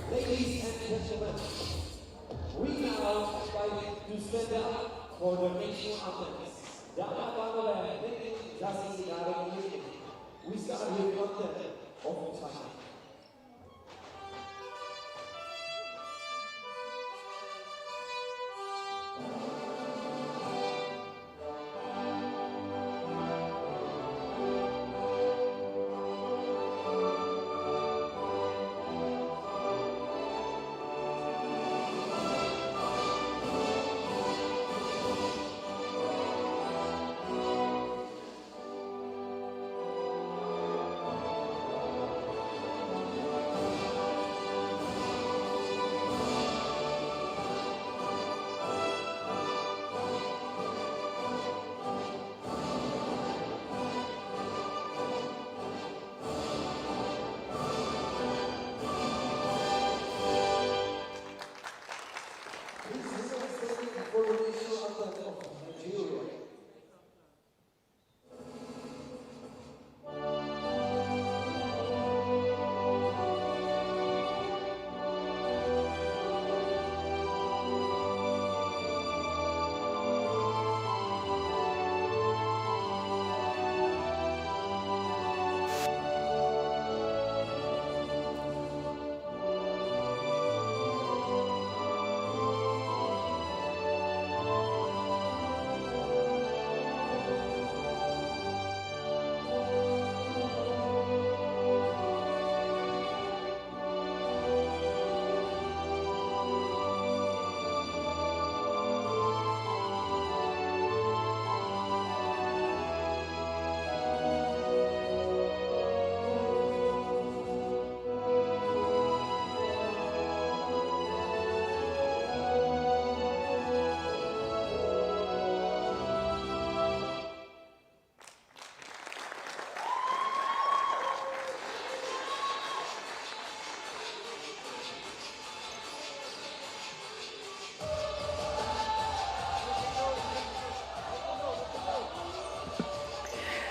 Ladies and gentlemen, we now invite to stand up for the national anthem. Dapat panggilan kasih sekarang ini, we start with content of China.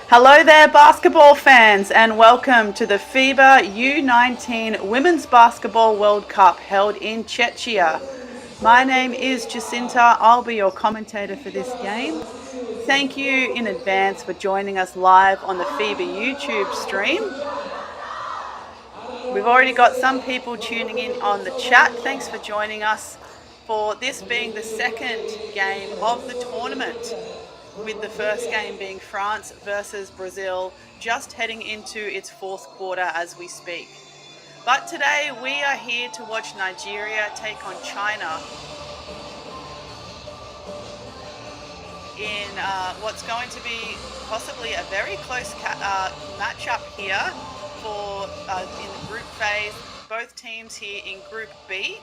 Hello there, basketball fans, and welcome to the FIBA U19 Women's Basketball World Cup held in Czechia. My name is Jacinta. I'll be your commentator for this game. Thank you in advance for joining us live on the FIBA YouTube stream. We've already got some people tuning in on the chat. Thanks for joining us for this being the second game of the tournament, with the first game being France versus Brazil, just heading into its fourth quarter as we speak. But today we are here to watch Nigeria take on China in what's going to be possibly a very close matchup here for in the group phase. Both teams here in Group B.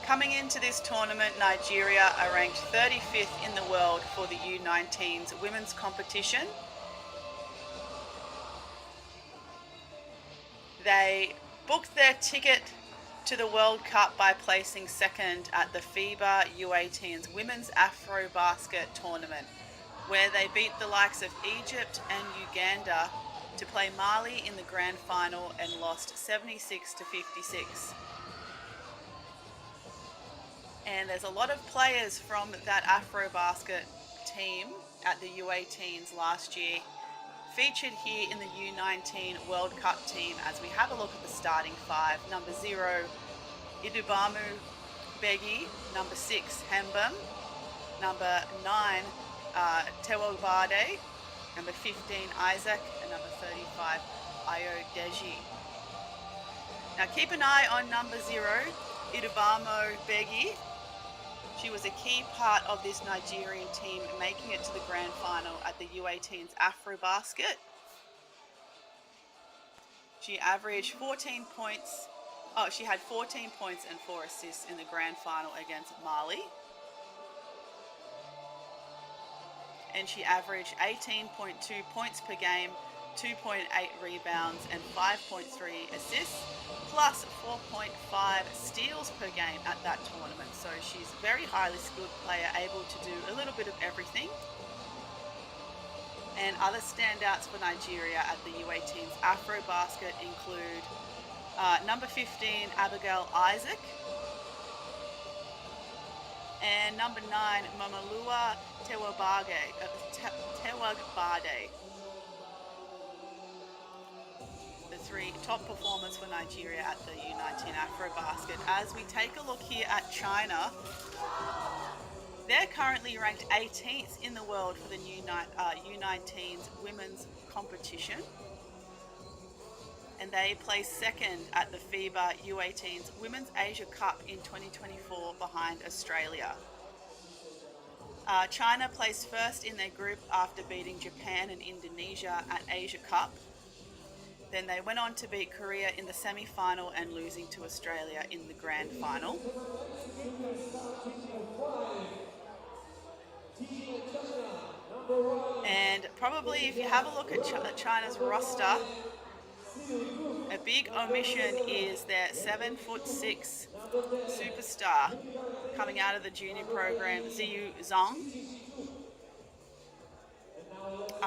Coming into this tournament, Nigeria are ranked 35th in the world for the U19's women's competition. They booked their ticket to the World Cup by placing second at the FIBA U19's Women's Afro Basket tournament, where they beat the likes of Egypt and Uganda to play Mali in the grand final and lost 76 to 56. And there's a lot of players from that Afrobasket team at the U18s last year featured here in the U19 World Cup team as we have a look at the starting five. Number 0, Idubamu Begi. Number 6, Hembem. Number 9, Tewobade. Number 15, Isaac. And number 35, Ayodeji. Now keep an eye on number 0, Idubamu Begi. She was a key part of this Nigerian team making it to the grand final at the U18's Afrobasket. She averaged 14 points. Oh, she had 14 points and 4 assists in the grand final against Mali. And she averaged 18.2 points per game, 2.8 rebounds and 5.3 assists, plus 4.5 steals per game at that tournament. So she's a very highly skilled player, able to do a little bit of everything. And other standouts for Nigeria at the U18's Afrobasket include number 15, Abigail Isaac, and number 9, Mamalua Tewabade. The 3 top performers for Nigeria at the U19 Afrobasket. As we take a look here at China, they're currently ranked 18th in the world for the U19's women's competition. And they placed second at the FIBA U18's Women's Asia Cup in 2024 behind Australia. China placed first in their group after beating Japan and Indonesia at Asia Cup. Then they went on to beat Korea in the semi-final and losing to Australia in the grand final. And probably if you have a look at China's roster, a big omission is their 7'6" superstar coming out of the junior program, Ziyu Zhang.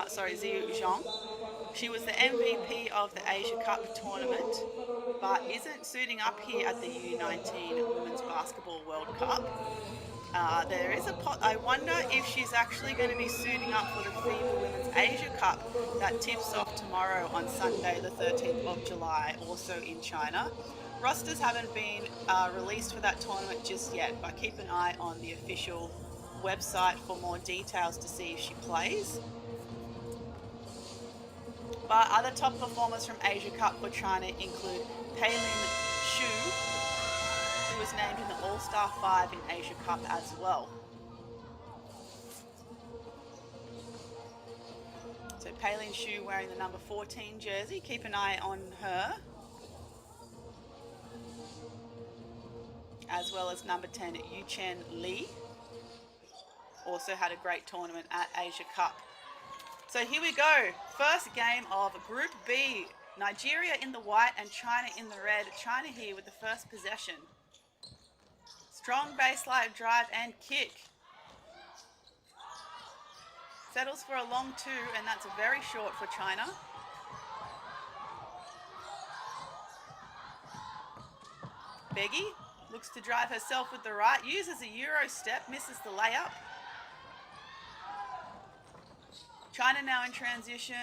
Ziyu Zhang. She was the MVP of the Asia Cup tournament, but isn't suiting up here at the U19 Women's Basketball World Cup. I wonder if she's actually going to be suiting up for the FIBA Women's Asia Cup that tips off tomorrow on Sunday the 13th of July, also in China. Rosters haven't been released for that tournament just yet, but keep an eye on the official website for more details to see if she plays. But other top performers from Asia Cup for China include Peilin Xu, who was named in the All-Star 5 in Asia Cup as well. So Peilin Xu wearing the number 14 jersey, keep an eye on her. As well as number 10, Yuchen Li. Also had a great tournament at Asia Cup. So here we go. First game of Group B. Nigeria in the white and China in the red. China here with the first possession. Strong baseline drive and kick. Settles for a long 2, and that's very short for China. Begi looks to drive herself with the right, uses a Euro step, misses the layup. China now in transition.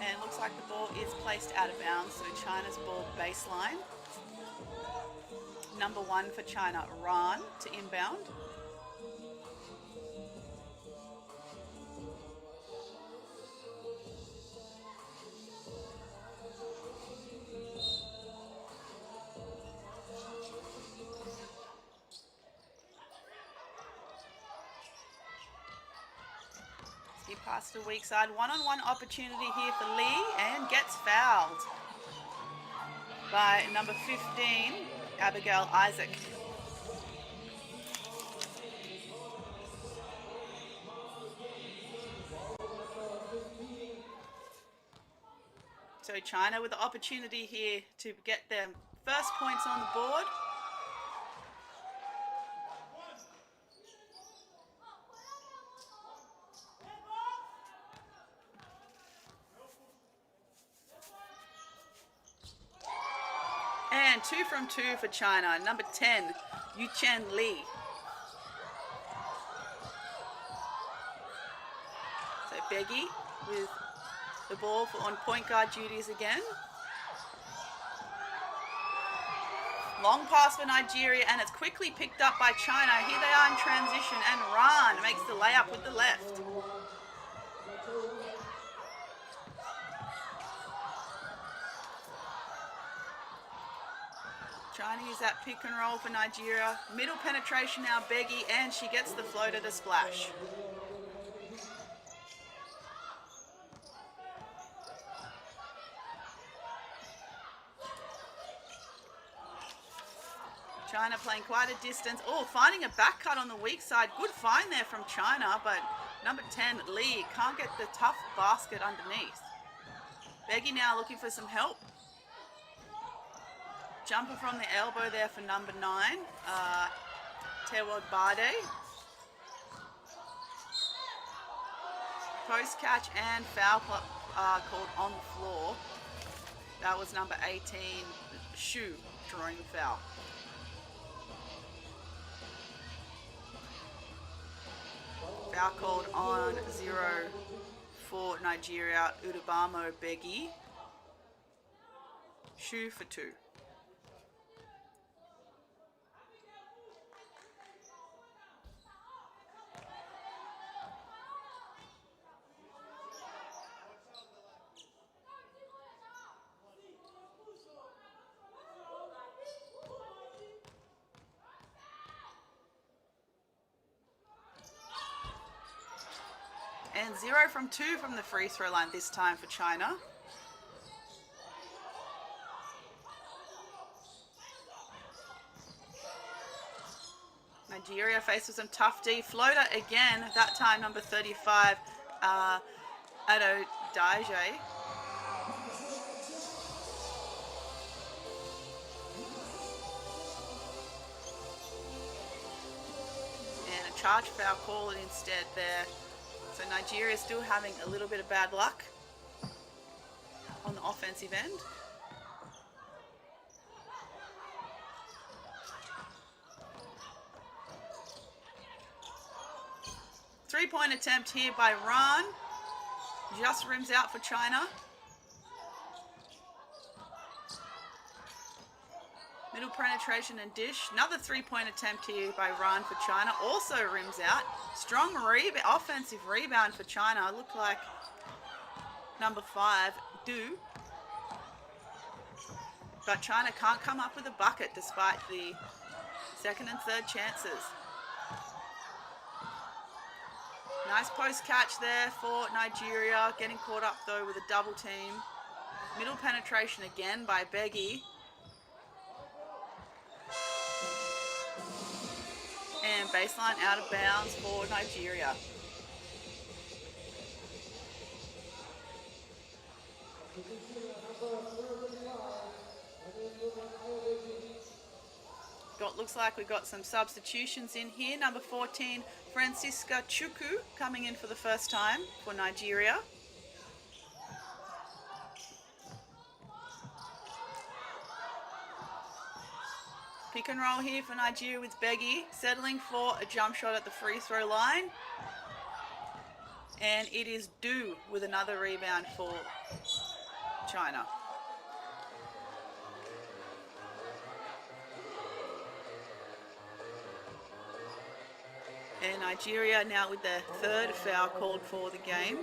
And looks like the ball is placed out of bounds, so China's ball baseline. Number 1 for China, Ran to inbound. He passed the weak side. One-on-one opportunity here for Lee and gets fouled by number 15, Abigail Isaac. So China with the opportunity here to get their first points on the board. again, 2 from 2 for China. Number 10, Yuchen Li. So Beggy with the ball on point guard duties again. Long pass for Nigeria, and it's quickly picked up by China. Here they are in transition, and Ran makes the layup with the left. Trying to use that pick and roll for Nigeria. Middle penetration now, Beggy, and she gets the floater to splash. China playing quite a distance. Oh, finding a back cut on the weak side. Good find there from China, but number 10, Li, can't get the tough basket underneath. Beggy now looking for some help. Jumper from the elbow there for number 9, Tewod Bade. Post catch and foul called on the floor. That was number 18, Shu, drawing the foul. Foul called on 0 for Nigeria, Udubamo Beggy. Shu for 2. And 0 from 2 from the free throw line this time for China. Nigeria faced with some tough D. Floater again, that time number 35, Ado Daije. And a charge foul call instead there. So Nigeria is still having a little bit of bad luck on the offensive end. Three-point attempt here by Ran. Just rims out for China. Middle penetration and dish. Another three-point attempt here by Ran for China. Also rims out. Strong offensive rebound for China. Looked like number 5, Du. But China can't come up with a bucket despite the second and third chances. Nice post catch there for Nigeria. Getting caught up though with a double team. Middle penetration again by Beggy. And baseline out of bounds for Nigeria. Looks like we've got some substitutions in here. Number 14, Francisca Chukwu, coming in for the first time for Nigeria. Pick and roll here for Nigeria with Beggy, settling for a jump shot at the free throw line. And it is Du with another rebound for China. And Nigeria now with their third foul called for the game.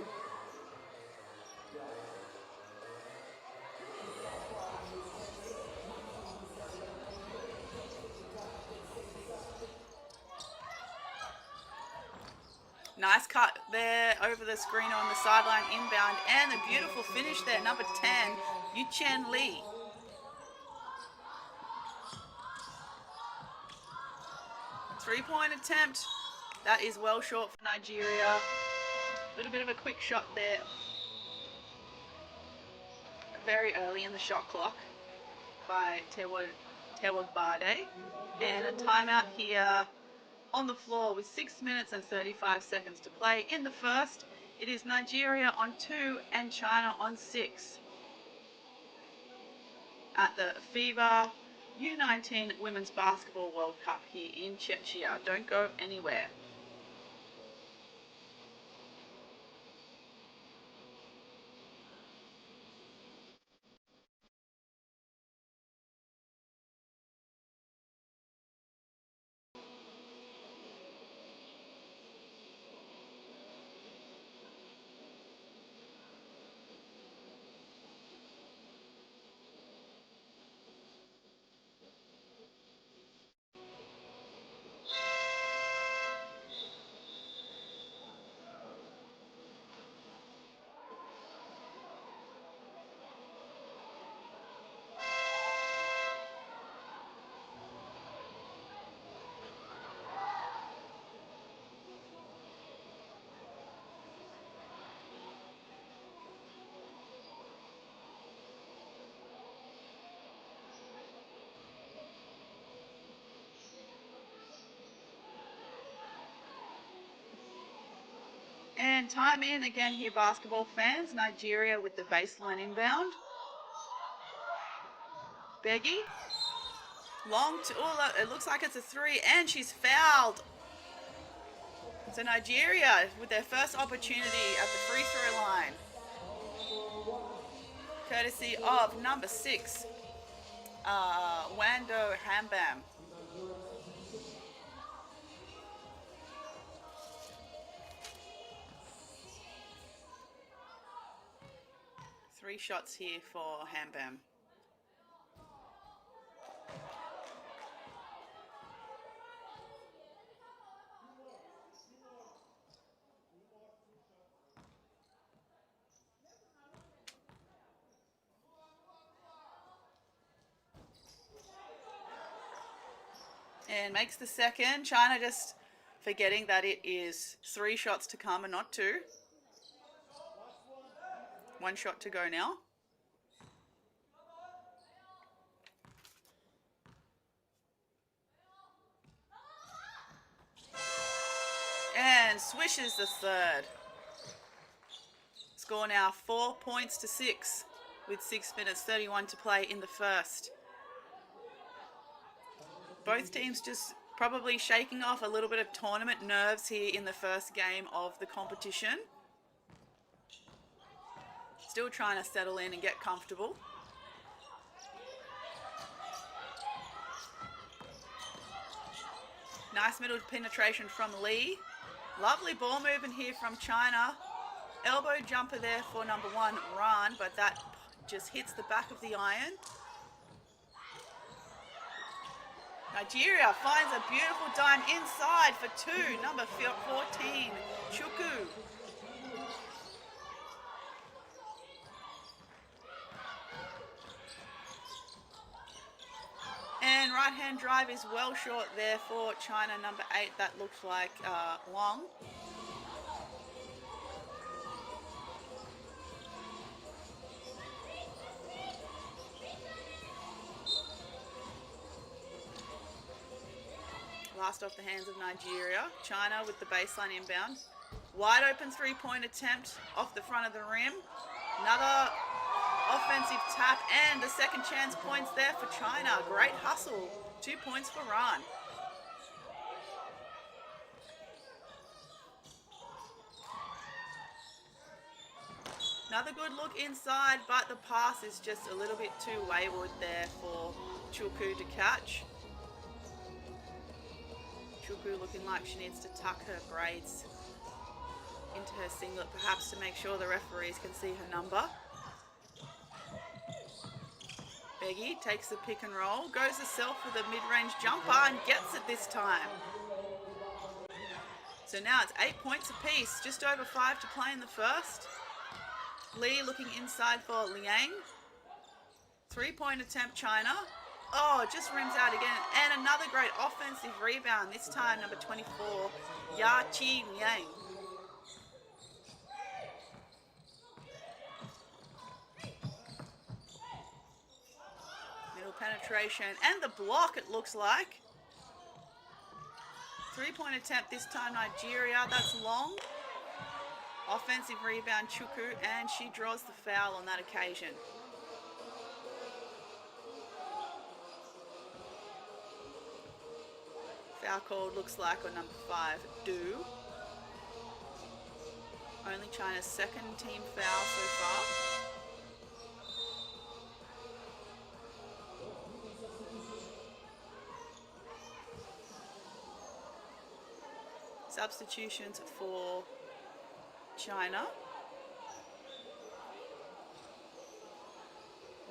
Nice cut there over the screen on the sideline inbound, and a beautiful finish there, number 10, Yuchen Li. Three-point attempt. That is well short for Nigeria. A little bit of a quick shot there. Very early in the shot clock by Tewod Bade. And a timeout here on the floor with 6 minutes and 35 seconds to play. In the first, it is Nigeria on 2 and China on 6 at the FIBA U19 Women's Basketball World Cup here in Czechia. Don't go anywhere. And time in again here, basketball fans. Nigeria with the baseline inbound. Beggy. Long to, oh, it looks like it's a three, and she's fouled. So Nigeria with their first opportunity at the free throw line. Courtesy of number 6, Wando Hambam. Three shots here for Hambam. And makes the second. China just forgetting that it is 3 shots to come and not 2. 1 shot to go now. And swishes the third. Score now 4 points to 6 with 6 minutes 31 to play in the first. Both teams just probably shaking off a little bit of tournament nerves here in the first game of the competition. Still trying to settle in and get comfortable. Nice middle penetration from Lee. Lovely ball movement here from China. Elbow jumper there for number 1, Ran, but that just hits the back of the iron. Nigeria finds a beautiful dime inside for 2, number 14, Chukwu. And right-hand drive is well short there for China, number 8. That looks like Long. Last off the hands of Nigeria. China with the baseline inbound. Wide open three-point attempt off the front of the rim. Another offensive tap and the second chance points there for China. Great hustle. 2 points for Ran. Another good look inside, but the pass is just a little bit too wayward there for Chukwu to catch. Chukwu looking like she needs to tuck her braids into her singlet, perhaps to make sure the referees can see her number. Beggy takes the pick and roll, goes herself with a mid-range jumper and gets it this time. So now it's 8 points apiece, just over 5 to play in the first. Lee looking inside for Liang. 3-point attempt, China. Oh, just rims out again. And another great offensive rebound, this time number 24, Ya Chi Liang. Middle penetration and the block, it looks like. 3-point attempt this time, Nigeria. That's Long. Offensive rebound, Chukwu, and she draws the foul on that occasion. foul called, looks like, on number 5, Du. Only China's second team foul so far. Substitutions for China.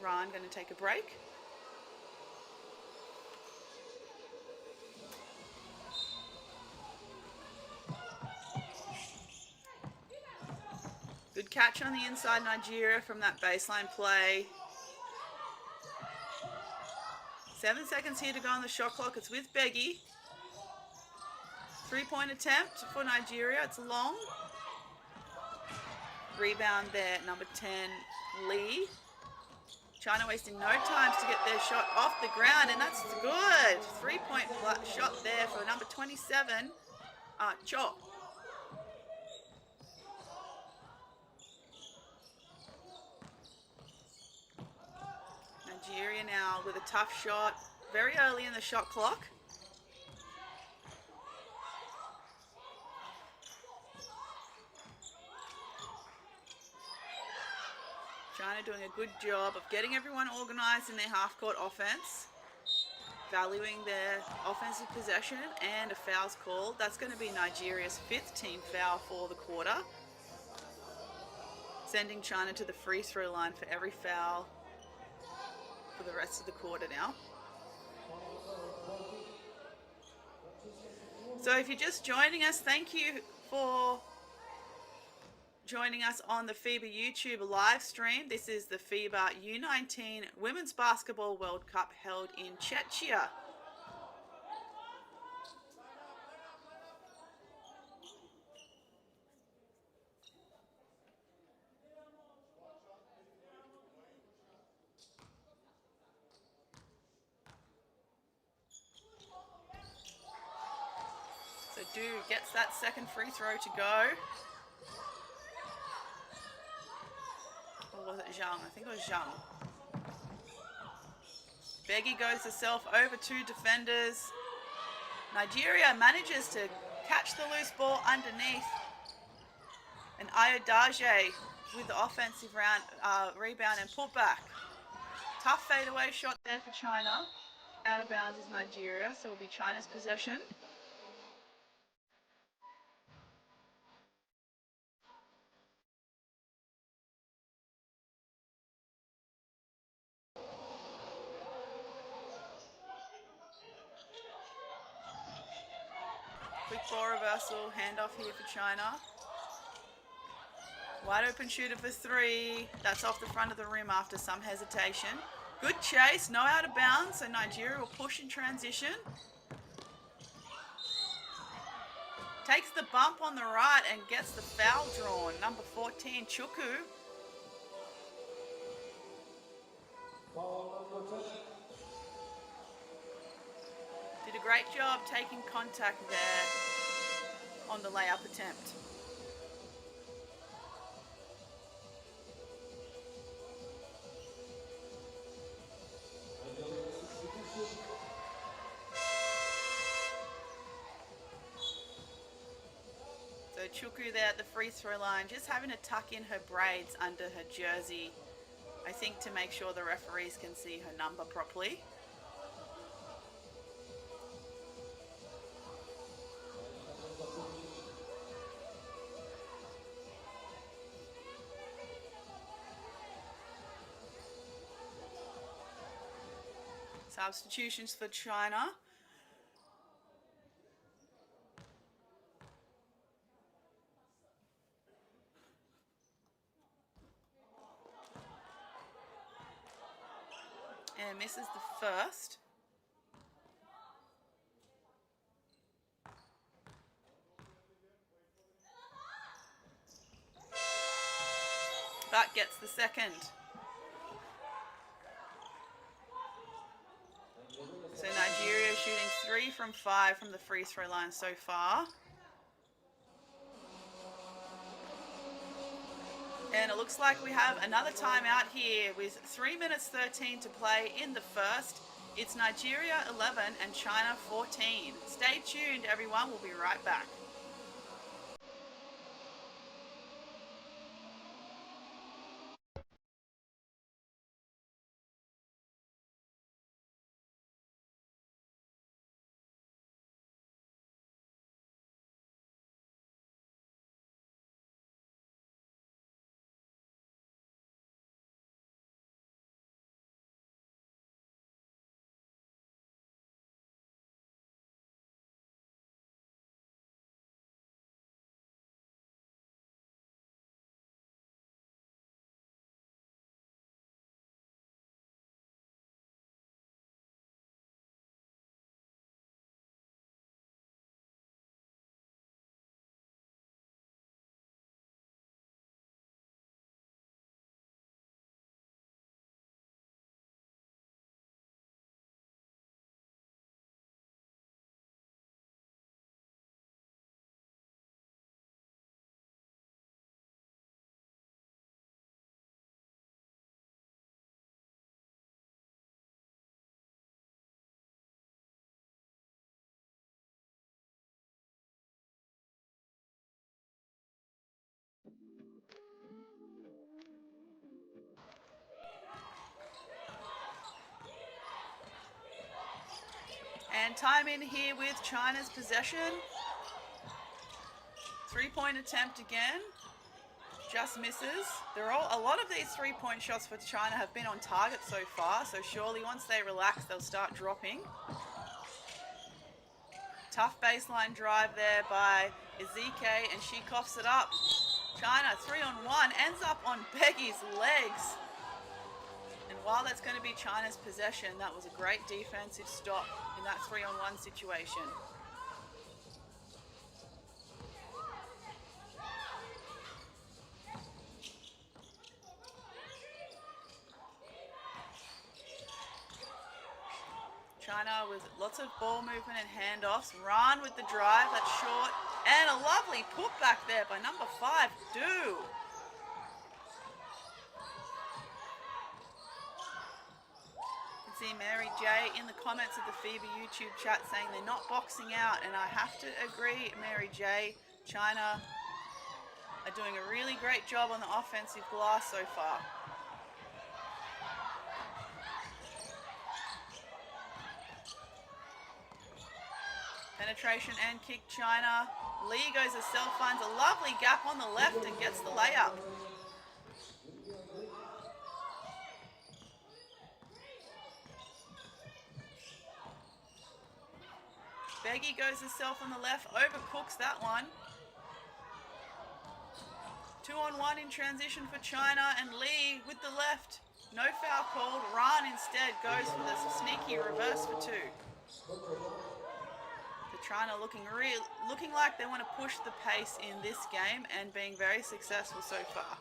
Ryan going to take a break. Good catch on the inside, Nigeria, from that baseline play. 7 seconds here to go on the shot clock. It's with Beggy. 3-point attempt for Nigeria. It's long. Rebound there, number 10, Lee. China wasting no time to get their shot off the ground, and that's good. 3-point shot there for number 27, Cho. Nigeria now with a tough shot very early in the shot clock. China doing a good job of getting everyone organised in their half-court offense, valuing their offensive possession, and a foul's called. That's going to be Nigeria's 5th team foul for the quarter, sending China to the free throw line for every foul for the rest of the quarter now. So if you're just joining us, thank you for joining us on the FIBA YouTube live stream. This is the FIBA U19 Women's Basketball World Cup held in Czechia. So Du gets that second free throw to go. Or was it Zhang? I think it was Zhang. Beggy goes herself over 2 defenders. Nigeria manages to catch the loose ball underneath. And Ayodaje with the offensive rebound and pull back. Tough fadeaway shot there for China. Out of bounds is Nigeria, so it will be China's possession. Quick ball reversal, handoff here for China. Wide open shooter for 3. That's off the front of the rim after some hesitation. Good chase, no out of bounds, so Nigeria will push in transition. Takes the bump on the right and gets the foul drawn. Number 14, Chukwu. Did a great job taking contact there on the layup attempt. So Chukwu there at the free throw line, just having to tuck in her braids under her jersey, I think, to make sure the referees can see her number properly. Substitutions for China. And misses the first. But gets the second. So Nigeria shooting 3 from 5 from the free throw line so far. And it looks like we have another timeout here with 3 minutes 13 to play in the first. It's Nigeria 11 and China 14. Stay tuned, everyone. We'll be right back. And time in here with China's possession. 3-point attempt again. Just misses. A lot of these 3-point shots for China have been on target so far, so surely once they relax, they'll start dropping. Tough baseline drive there by Ezike, and she coughs it up. China 3-on-1 ends up on Beggy's legs. And while that's going to be China's possession, that was a great defensive stop in that 3-on-1 situation. China with lots of ball movement and handoffs. Ran with the drive, that's short. And a lovely putback there by number 5, Du. You can see Mary J in the comments of the FIBA YouTube chat saying they're not boxing out. And I have to agree, Mary J. China are doing a really great job on the offensive glass so far. Penetration and kick China. Lee goes herself, finds a lovely gap on the left and gets the layup. Beggy goes herself on the left, overcooks that one. 2-on-1 in transition for China, and Lee with the left. No foul called. Ran instead goes for the sneaky reverse for 2. China looking like they want to push the pace in this game and being very successful so far.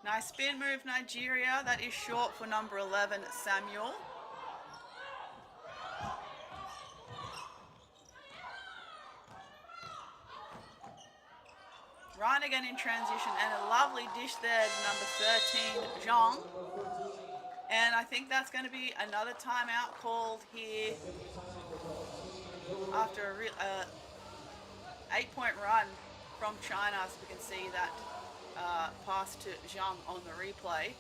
Nice spin move, Nigeria. That is short for number 11, Samuel. Ryan again in transition, and a lovely dish there to number 13, Zhang. And I think that's going to be another timeout called here after a 8-point run from China. So we can see that pass to Zhang on the replay.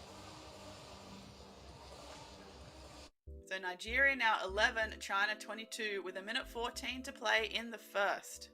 So Nigeria now 11, China 22 with 1:14 to play in the first.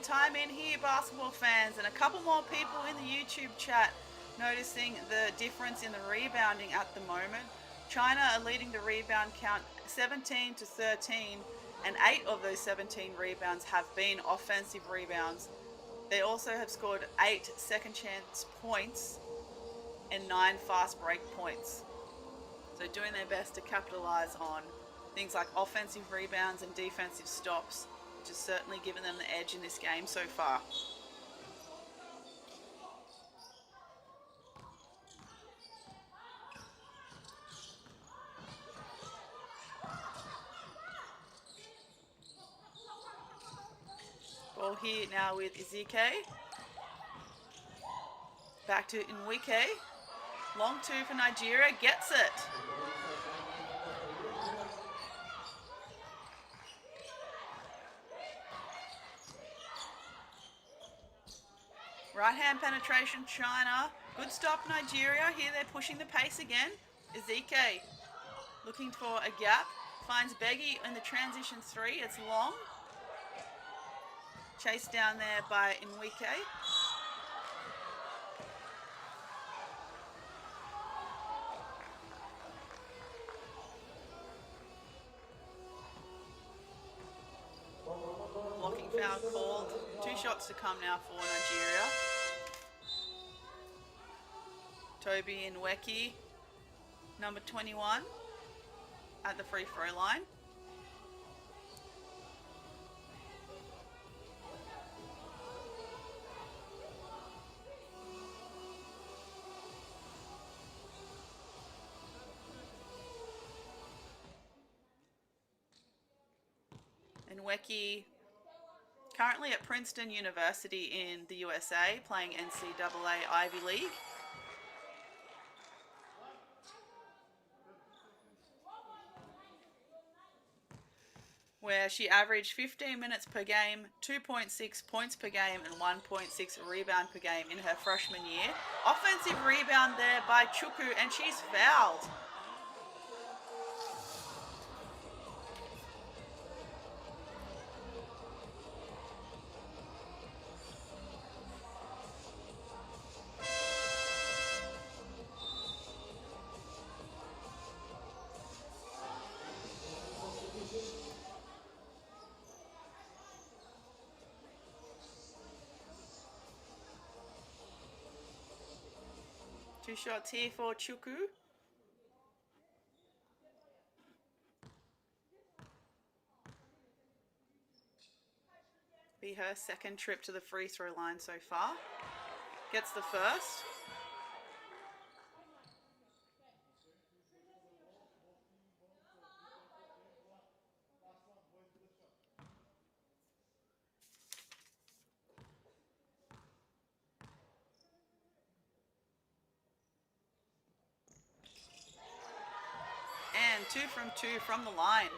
time in here, basketball fans, and a couple more people in the YouTube chat noticing the difference in the rebounding at the moment. China are leading the rebound count 17-13, and 8 of those 17 rebounds have been offensive rebounds. They also have scored 8 second chance points and 9 fast break points. So doing their best to capitalize on things like offensive rebounds and defensive stops, which has certainly given them the edge in this game so far. Ball here now with Ezike. Back to Nwike. Long two for Nigeria, gets it. Right hand penetration, China. Good stop, Nigeria. Here they're pushing the pace again. Ezike looking for a gap. Finds Beggy in the transition 3. It's long. Chased down there by Nwike. Blocking foul called. 2 shots to come now for Nigeria. Toby Nweke, number 21, at the free throw line. Nweke currently at Princeton University in the USA, playing NCAA Ivy League. Where she averaged 15 minutes per game, 2.6 points per game, and 1.6 rebound per game in her freshman year. Offensive rebound there by Chukwu, and she's fouled. Two shots here for Chukwu. Be her second trip to the free throw line so far. Gets the first. And 2 from 2 from the line.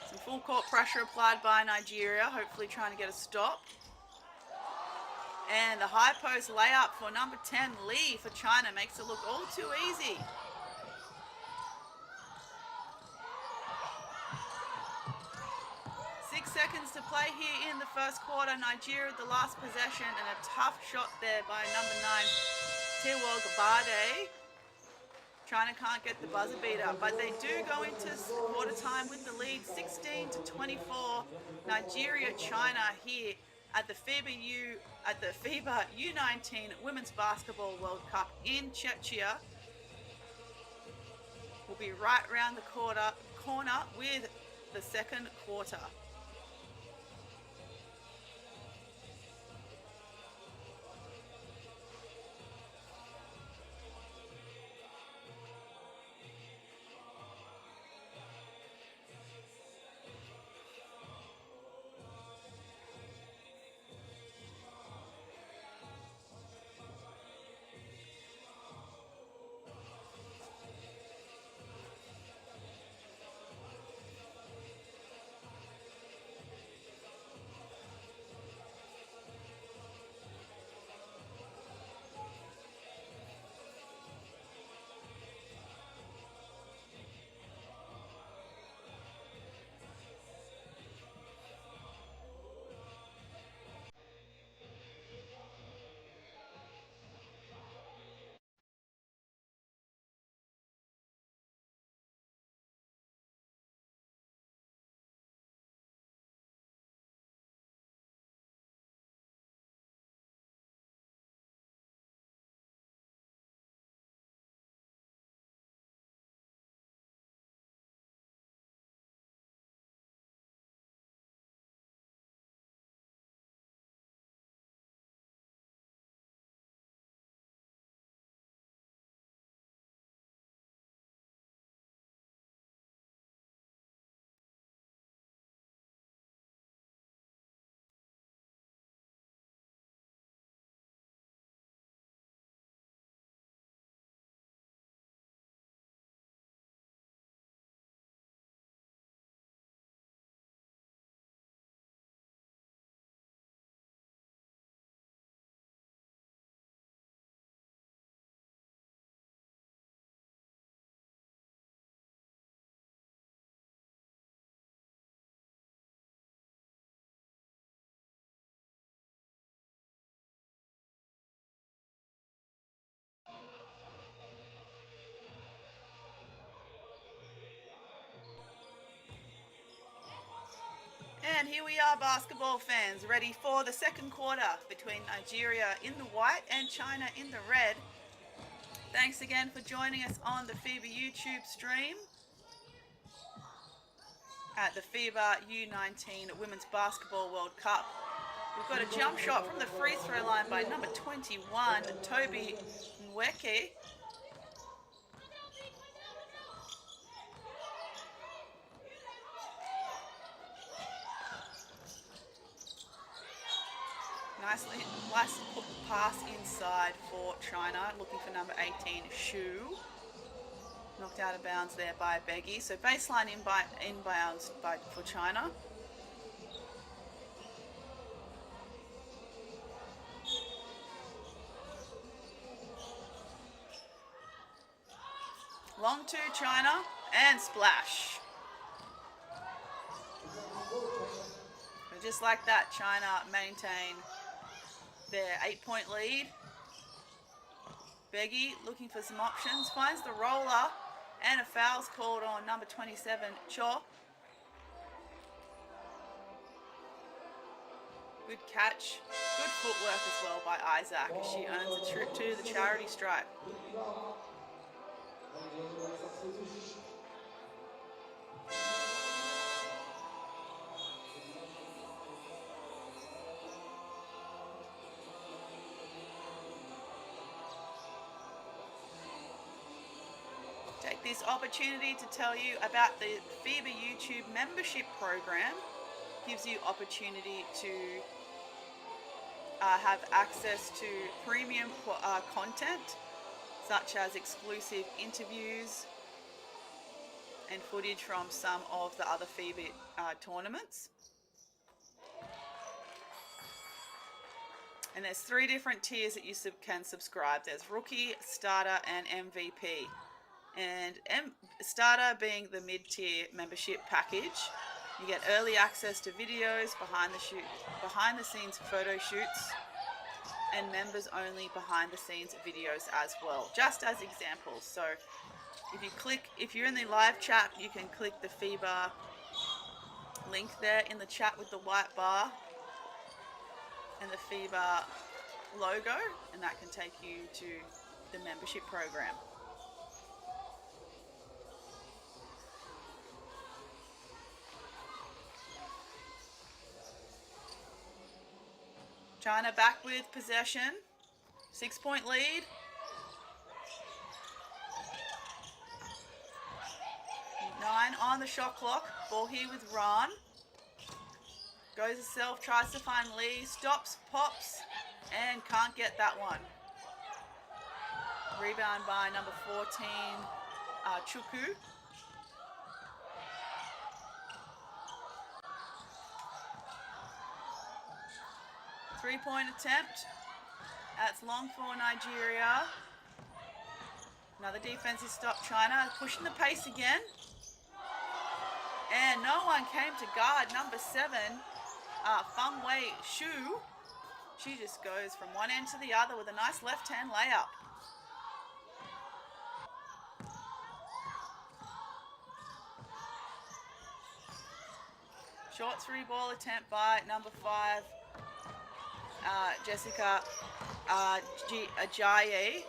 Some full court pressure applied by Nigeria, hopefully trying to get a stop. And the high post layup for number 10, Lee, for China, makes it look all too easy. Seconds to play here in the first quarter. Nigeria the last possession, and a tough shot there by number 9, Tewog Bade. China can't get the buzzer beater, but they do go into quarter time with the lead, 16-24. Nigeria, China here at the FIBA U19 Women's Basketball World Cup in Czechia. We'll be right around the corner with the second quarter. And here we are, basketball fans, ready for the second quarter between Nigeria in the white and China in the red. Thanks again for joining us on the FIBA YouTube stream at the FIBA U19 Women's Basketball World Cup. We've got a jump shot from the free throw line by number 21, Toby Nweke. Nice pass inside for China, looking for number 18, Shu. Knocked out of bounds there by Beggy. So baseline inbounds for China. Long to China and splash. And just like that, China maintain their 8-point lead. Beggy looking for some options, finds the roller, and a foul's called on number 27, Cho. Good catch, good footwork as well by Isaac as she earns a trip to the charity stripe. Take this opportunity to tell you about the FIBA YouTube membership program. Gives you opportunity to have access to premium content such as exclusive interviews and footage from some of the other FIBA tournaments. And there's 3 different tiers that you can subscribe. There's Rookie, Starter, and MVP. And Starter being the mid-tier membership package. You get early access to videos, behind the scenes photo shoots, and members only behind the scenes videos as well, just as examples. So if you're in the live chat, you can click the FIBA link there in the chat with the white bar and the FIBA logo, and that can take you to the membership program. China back with possession, 6-point lead. Nine on the shot clock. Ball here with Ron. Goes herself, tries to find Lee, stops, pops, and can't get that one. Rebound by number 14, Chuku. Three-point attempt. That's long for Nigeria. Another defensive stop, China. Pushing the pace again. And no one came to guard number 7, Feng Wei Shu. She just goes from one end to the other with a nice left-hand layup. Short 3-ball attempt by number 5, Jessica Ajayi.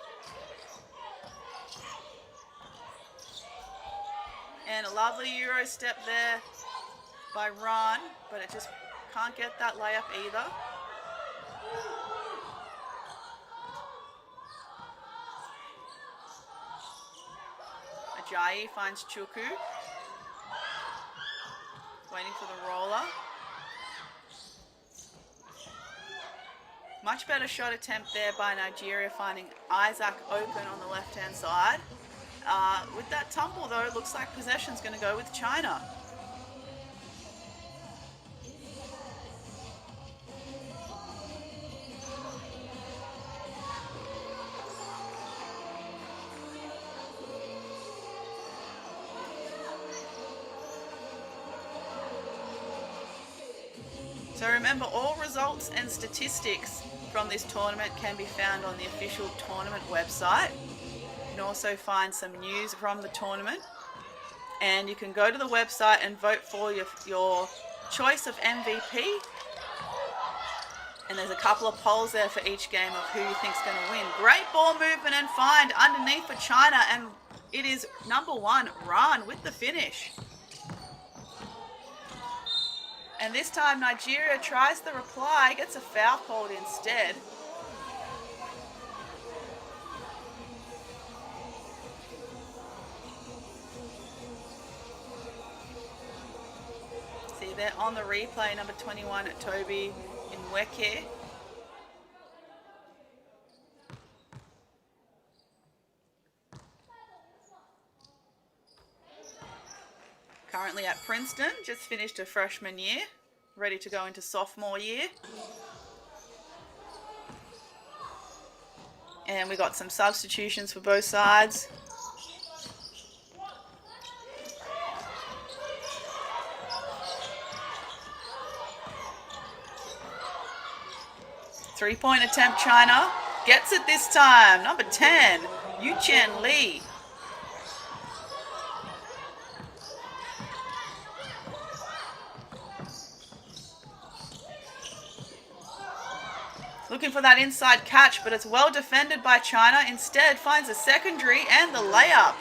And a lovely Euro step there by Ron, but it just can't get that layup either. Ajayi finds Chuku. Waiting for the roller. Much better shot attempt there by Nigeria, finding Isaac open on the left-hand side. With that tumble, though, it looks like possession's going to go with China. So remember, all results and statistics from this tournament can be found on the official tournament website. You can also find some news from the tournament, and you can go to the website and vote for your choice of MVP. And there's a couple of polls there for each game of who you think's going to win. Great ball movement and find underneath for China, and it is number 1, Ran, with the finish. And this time Nigeria tries the reply, gets a foul called instead. See there on the replay, number 21 at Toby in Weke. Currently at Princeton, just finished a freshman year, ready to go into sophomore year. And we got some substitutions for both sides. Three-point attempt, China. Gets it this time. Number 10, Yuchen Lee. Looking for that inside catch, but it's well defended by China. Instead, finds a secondary and the layup.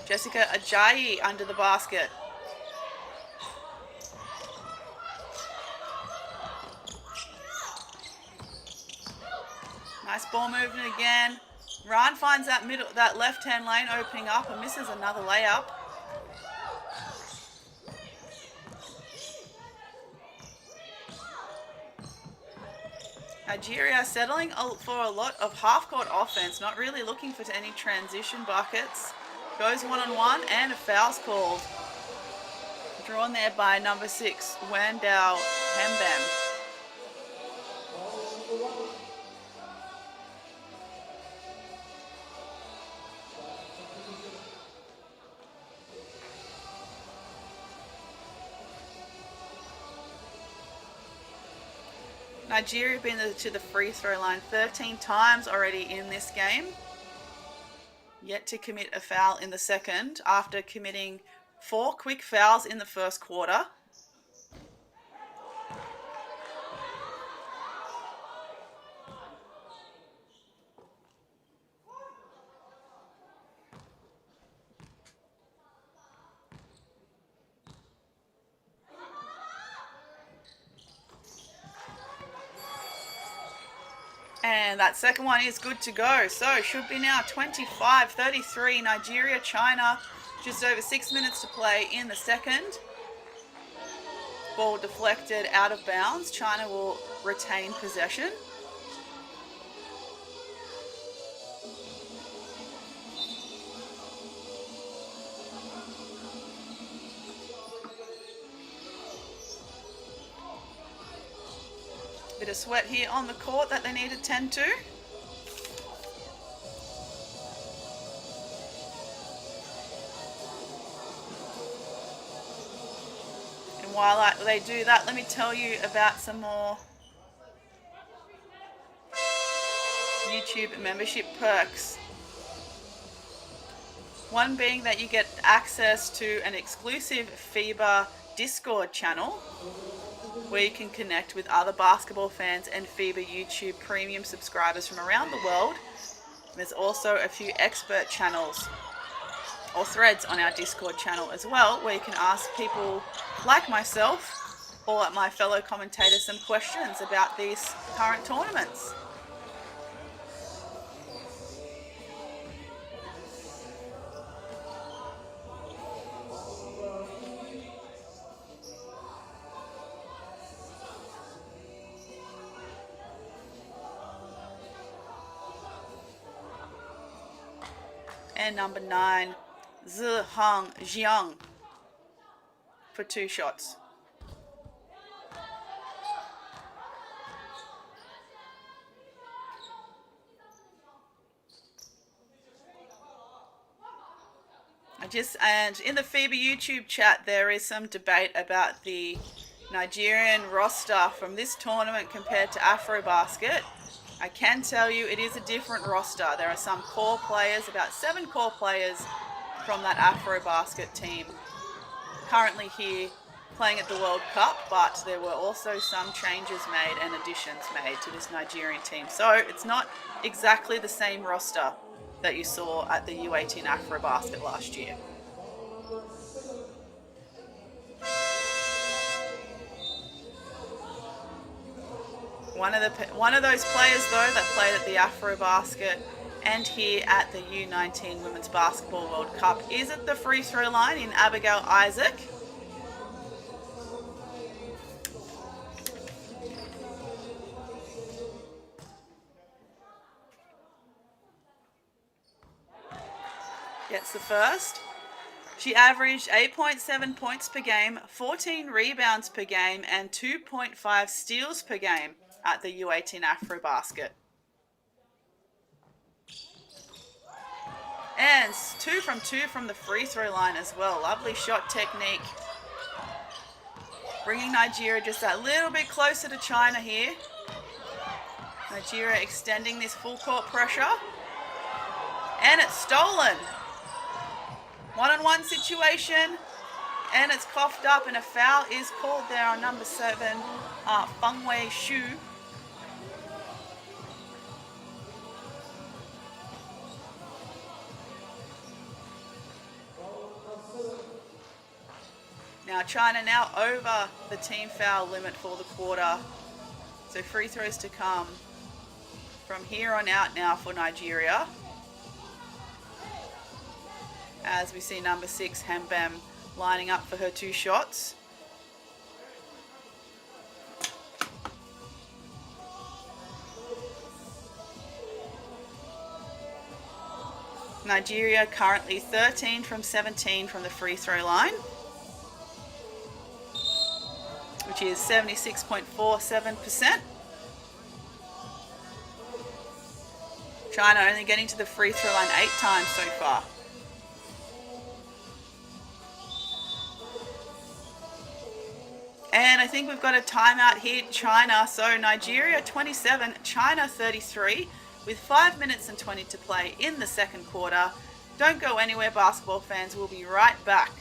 Jessica Ajayi under the basket. Nice ball movement again. Ran finds that left-hand lane opening up and misses another layup. Nigeria settling for a lot of half-court offense, not really looking for any transition buckets. Goes one-on-one and a foul's called. Drawn there by number 6, Wandao Hembem. Nigeria have been to the free throw line 13 times already in this game. Yet to commit a foul in the second after committing 4 quick fouls in the first quarter. And that second one is good to go. So should be now 25-33 Nigeria, China. Just over 6 minutes to play in the second. Ball deflected out of bounds. China will retain possession. Bit of sweat here on the court that they need to tend to. And while they do that, let me tell you about some more YouTube membership perks. One being that you get access to an exclusive FIBA Discord channel where you can connect with other basketball fans and FIBA YouTube premium subscribers from around the world. There's also a few expert channels or threads on our Discord channel as well, where you can ask people like myself or my fellow commentators some questions about these current tournaments. And number 9, Zihang Jiang for 2 shots. And in the FIBA YouTube chat, there is some debate about the Nigerian roster from this tournament compared to AfroBasket. I can tell you it is a different roster. There are some core players, about 7 core players from that AfroBasket team currently here playing at the World Cup, but there were also some changes made and additions made to this Nigerian team. So it's not exactly the same roster that you saw at the U18 AfroBasket last year. One of those players though that played at the AfroBasket and here at the U19 Women's Basketball World Cup is at the free throw line in Abigail Isaac. Gets the first. She averaged 8.7 points per game, 14 rebounds per game, and 2.5 steals per game at the U18 AfroBasket. And 2 from the free throw line as well. Lovely shot technique. Bringing Nigeria just that little bit closer to China here. Nigeria extending this full court pressure. And it's stolen. One-on-one situation. And it's coughed up and a foul is called there on number 7, Feng Wei Xu. Now China now over the team foul limit for the quarter. So free throws to come from here on out now for Nigeria. As we see number 6, Hembem, lining up for her 2 shots. Nigeria currently 13 from 17 from the free throw line, which is 76.47%. China only getting to the free throw line 8 times so far. And I think we've got a timeout here, China. So Nigeria 27, China 33, with 5 minutes and 20 to play in the second quarter. Don't go anywhere, basketball fans. We'll be right back.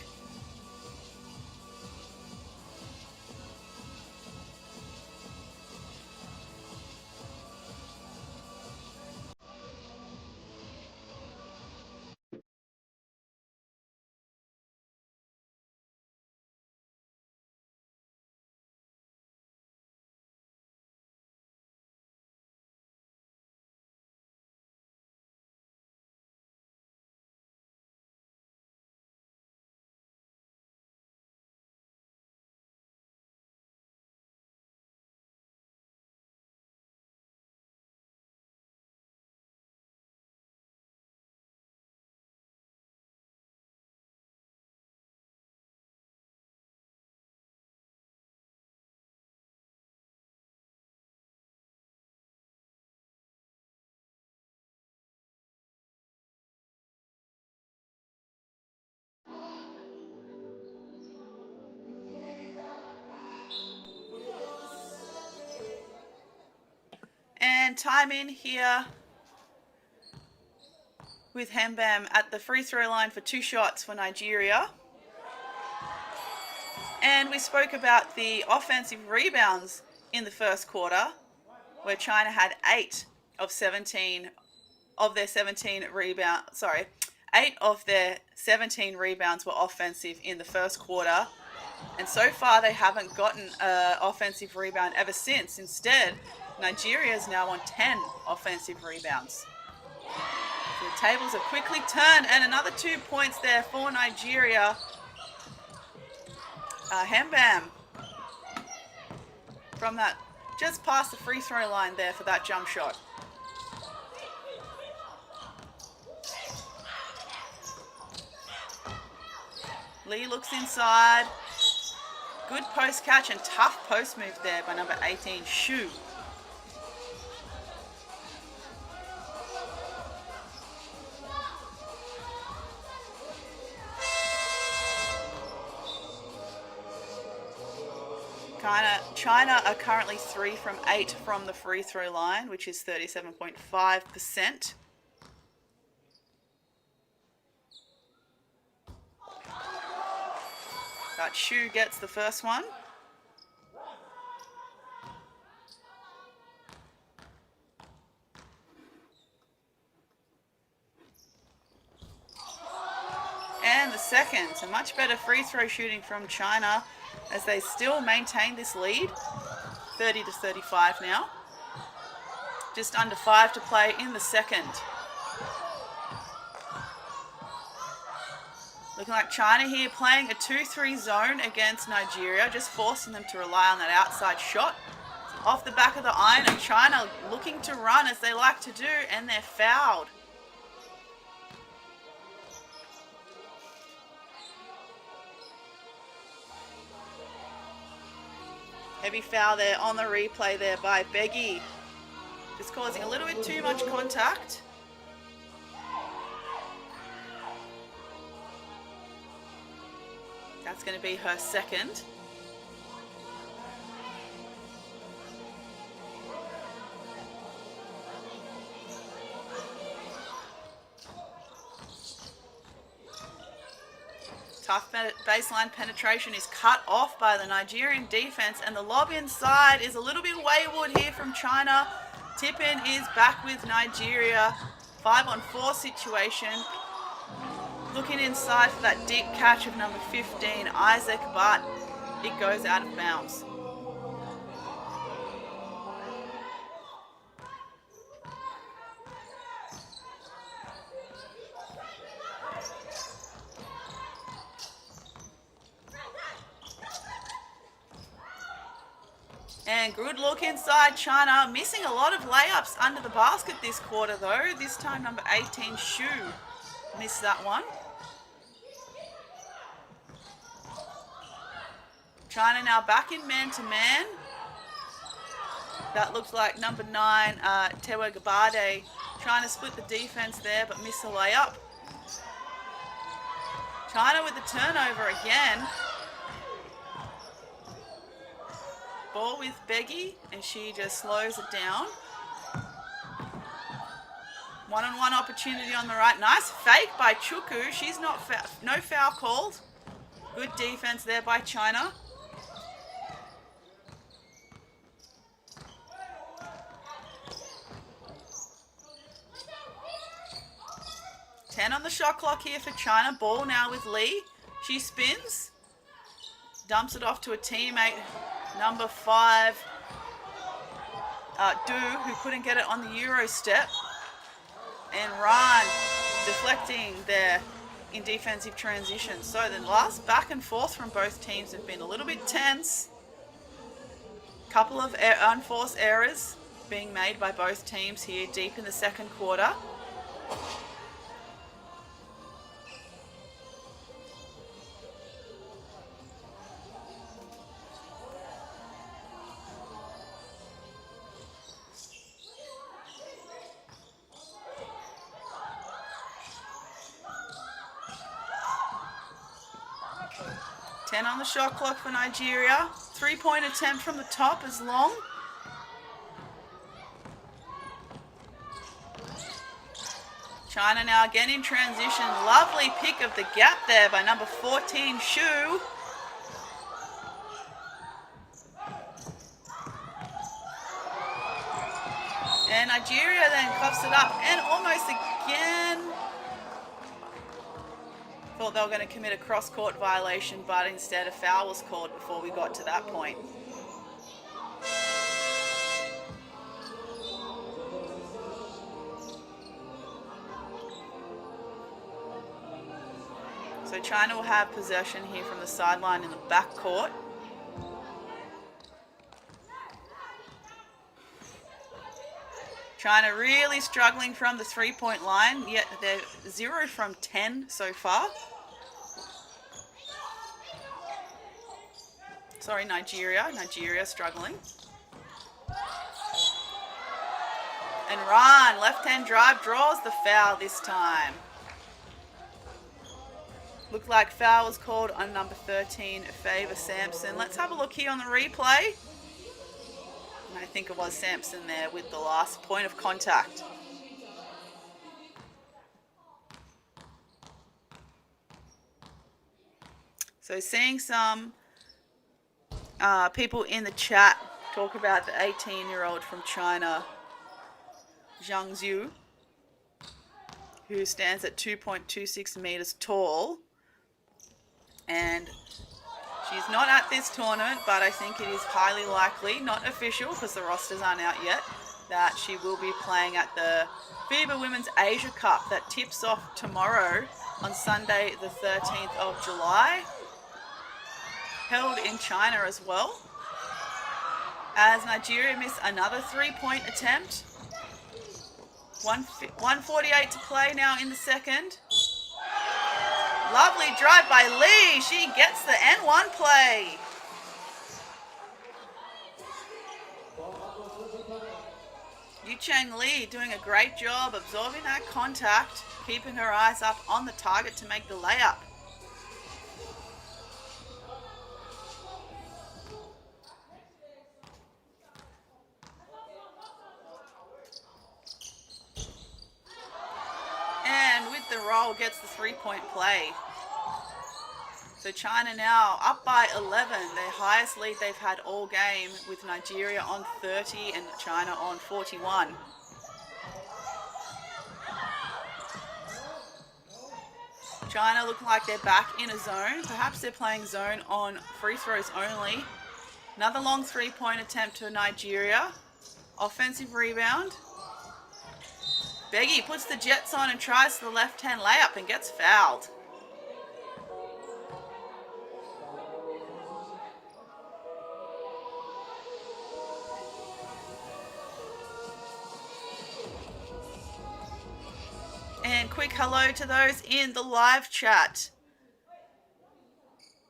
And time in here with Hembam at the free throw line for 2 shots for Nigeria. And we spoke about the offensive rebounds in the first quarter, where China had 8 of their 17 rebounds were offensive in the first quarter. And so far they haven't gotten an offensive rebound ever since. Instead, Nigeria is now on 10 offensive rebounds. So the tables have quickly turned, and another 2 points there for Nigeria. Hembam from that, just past the free throw line there for that jump shot. Lee looks inside. Good post catch and tough post move there by number 18, Xu. China are currently 3 from 8 from the free throw line, which is 37.5%. But Shu gets the first one. And the second. So much better free throw shooting from China as they still maintain this lead. 30-35 now. Just under 5 to play in the second. Looking like China here playing a 2-3 zone against Nigeria, just forcing them to rely on that outside shot. Off the back of the iron, and China looking to run as they like to do, and they're fouled. Heavy foul there on the replay there by Beggy. Just causing a little bit too much contact. That's going to be her second. Tough baseline penetration is cut off by the Nigerian defense, and the lob inside is a little bit wayward here from China. Tip-in is back with Nigeria. 5-on-4 situation. Looking inside for that deep catch of number 15, Isaac, but it goes out of bounds. And good look inside China, missing a lot of layups under the basket this quarter though. This time number 18, Shu, missed that one. China now back in man-to-man. That looks like number 9, Tewe Gabade, trying to split the defense there but miss a layup. China with the turnover again. Ball with Beggy, and she just slows it down. One-on-one opportunity on the right. Nice fake by Chuku. She's not no foul called. Good defense there by China. Ten on the shot clock here for China. Ball now with Lee. She spins. Dumps it off to a teammate. Number 5, Du, who couldn't get it on the Euro step. And Ran deflecting there in defensive transition. So the last back and forth from both teams have been a little bit tense. Couple of unforced errors being made by both teams here deep in the second quarter. On the shot clock for Nigeria. 3-point attempt from the top is long. China now again in transition. Lovely pick of the gap there by number 14, Shu. And Nigeria then coughs it up and almost again. Thought they were going to commit a cross-court violation, but instead a foul was called before we got to that point. So China will have possession here from the sideline in the backcourt. China really struggling from the three-point line, yet they're 0 from 10 so far. Sorry, Nigeria struggling. And Ran, left-hand drive, draws the foul this time. Looked like foul was called on number 13, FIBA Sampson. Let's have a look here on the replay. I think it was Sampson there with the last point of contact. So So seeing some people in the chat talk about the 18-year-old from China, Zhang Zhu, who stands at 2.26 meters tall. And she's not at this tournament, but I think it is highly likely, not official because the rosters aren't out yet, that she will be playing at the FIBA Women's Asia Cup that tips off tomorrow on Sunday the 13th of July, held in China as well. As Nigeria missed another 3-point attempt. 1:48 to play now in the second. Lovely drive by Lee. She gets the N1 play. Yu Cheng Lee doing a great job absorbing that contact, keeping her eyes up on the target to make the layup. And with the roll, gets the 3-point play. So China now up by 11, their highest lead they've had all game, with Nigeria on 30 and China on 41. China looking like they're back in a zone. Perhaps they're playing zone on free throws only. Another long 3-point attempt to Nigeria. Offensive rebound. Beggy puts the Jets on and tries the left-hand layup and gets fouled. And quick hello to those in the live chat.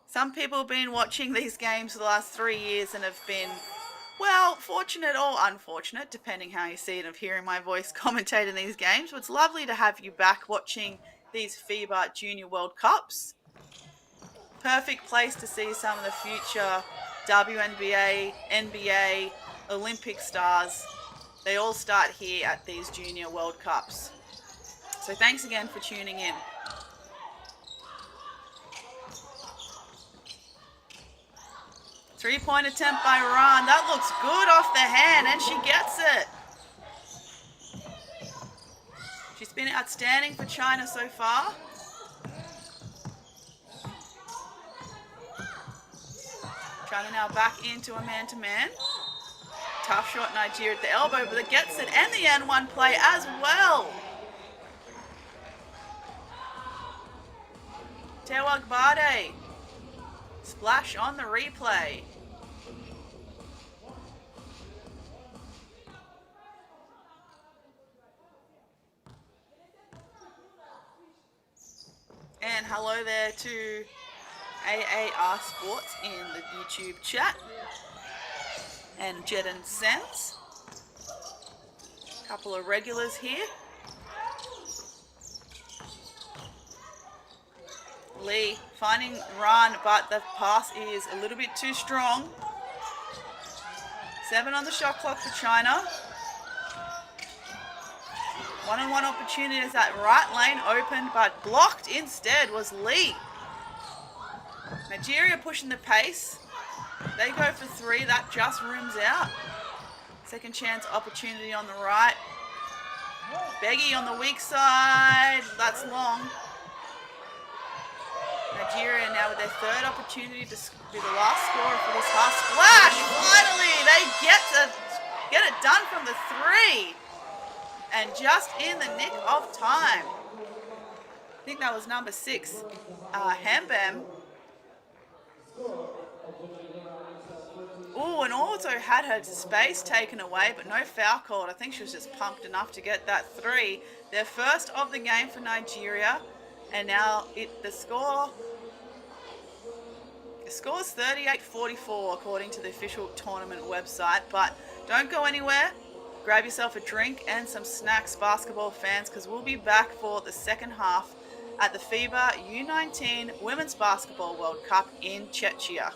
Some people have been watching these games for the last 3 years and have been, well, fortunate or unfortunate, depending how you see it, of hearing my voice commentate in these games. But it's lovely to have you back watching these FIBA Junior World Cups. Perfect place to see some of the future WNBA, NBA, Olympic stars. They all start here at these Junior World Cups. So thanks again for tuning in. Three-point attempt by Ran. That looks good off the hand, and she gets it. She's been outstanding for China so far. China now back into a man-to-man. Tough shot Nigeria at the elbow, but it gets it, and the N1 play as well. Tewagbade. Splash on the replay. And hello there to AAR Sports in the YouTube chat. And Jeden Sense. Couple of regulars here. Lee finding Ran, but the pass is a little bit too strong. 7 on the shot clock for China. One-on-one opportunity as that right lane opened, but blocked instead was Lee. Nigeria pushing the pace. They go for 3, that just rims out. Second chance opportunity on the right. Beggy on the weak side, that's long. Nigeria now with their third opportunity to be the last scorer for this half. Splash! Finally, they get it done from the 3. And just in the nick of time. I think that was number 6, Hambam. Oh, and also had her space taken away, but no foul called. I think she was just pumped enough to get that 3. Their first of the game for Nigeria. And now the score is 38-44 according to the official tournament website. But don't go anywhere. Grab yourself a drink and some snacks, basketball fans, because we'll be back for the second half at the FIBA U19 Women's Basketball World Cup in Czechia.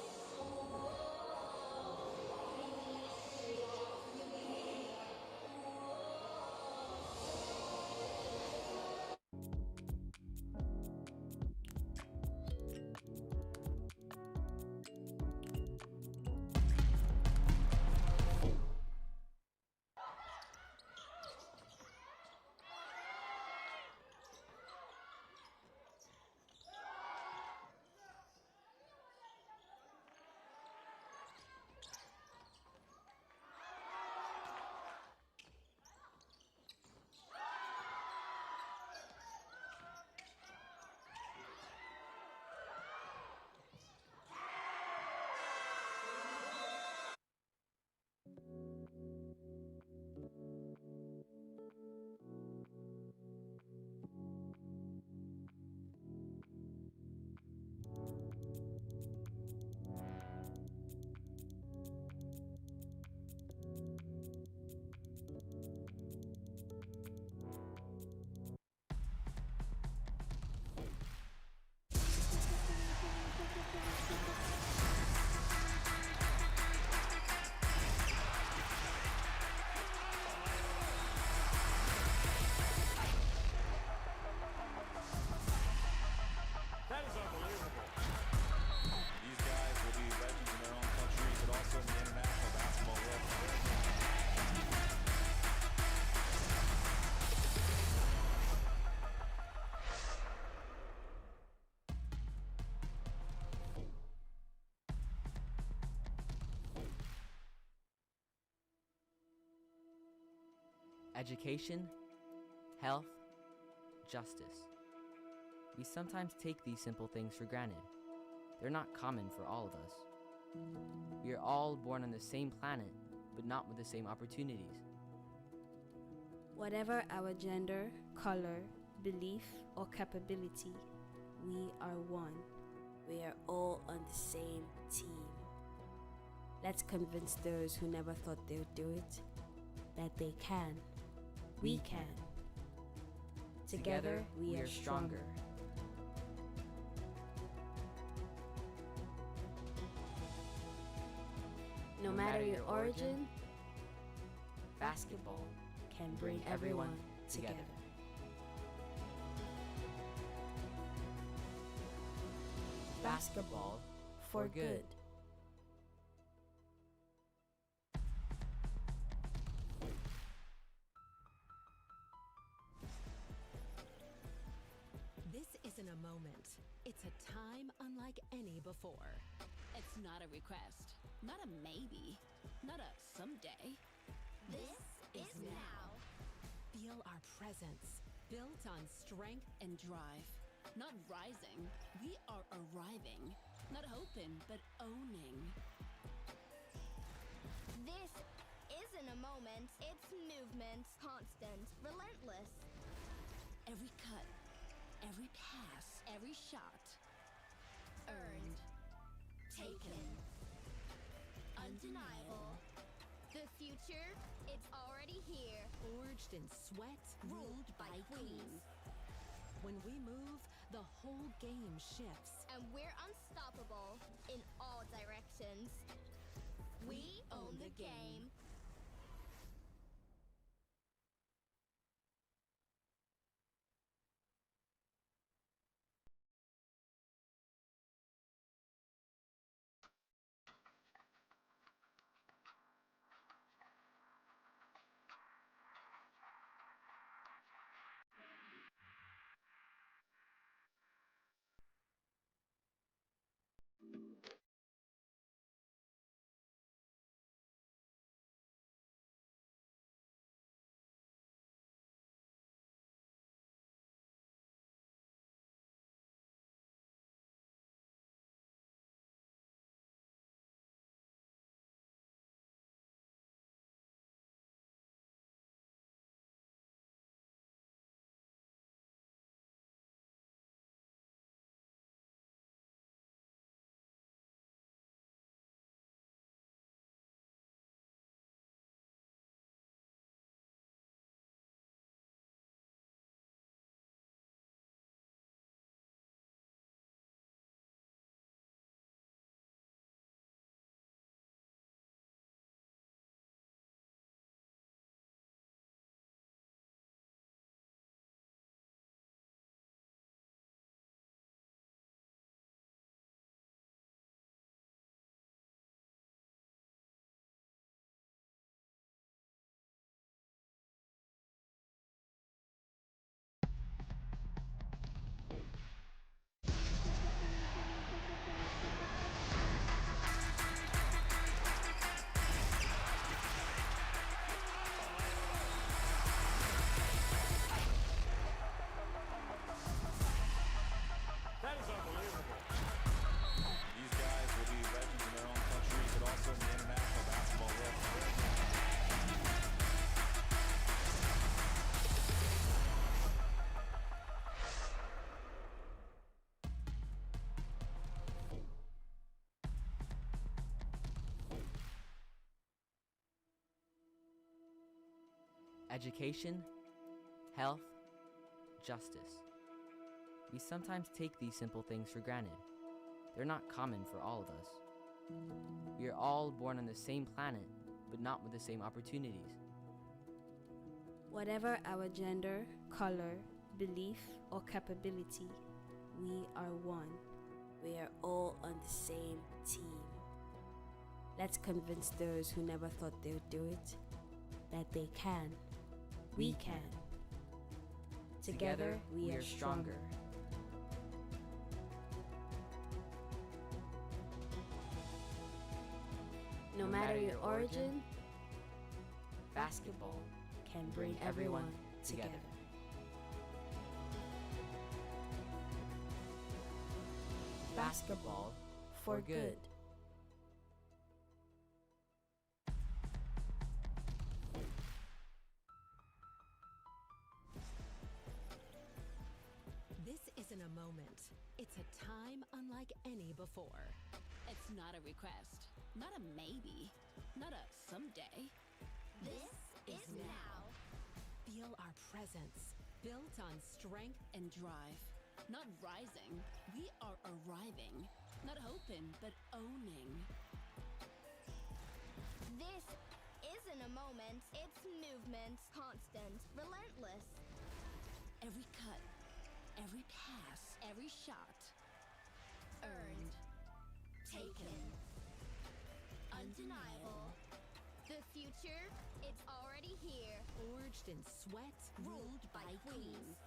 Education, health, justice. We sometimes take these simple things for granted. They're not common for all of us. We are all born on the same planet, but not with the same opportunities. Whatever our gender, color, belief, or capability, we are one. We are all on the same team. Let's convince those who never thought they would do it that they can. We can. Together, we are stronger. No matter your origin, basketball can bring everyone together. Basketball for good. This isn't a moment. It's a time unlike any before. It's not a request, not a maybe, not a someday. This is now. Feel our presence, built on strength And drive, not rising. We are arriving, not hoping, but owning. This isn't a moment, it's movement. Constant, relentless. Every cut, every pass, every shot. Earned. Taken. Undeniable. The future, it's already here. forged in sweat, ruled by queens. When we move, the whole game shifts. And we're unstoppable in all directions. We own the game. That is unbelievable. These guys will be legends in their own countries, but also in the international basketball world. Education, health, justice. We sometimes take these simple things for granted. They're not common for all of us. We are all born on the same planet, but not with the same opportunities. Whatever our gender, color, belief, or capability, we are one. We are all on the same team. Let's convince those who never thought they would do it that they can. We can. Together, we are stronger. No matter your origin, basketball can bring everyone together. Basketball for good. This isn't a moment. It's a time unlike any before. It's not a request, not a maybe, not a someday. This is now. Feel our presence, built on strength. And drive, not rising. We are arriving, not hoping, but owning. This isn't a moment. It's movement. Constant. Relentless. Every cut, every pass, every shot. Earned, taken, Undeniable. The future, it's already here. Forged in sweat, ruled by queens.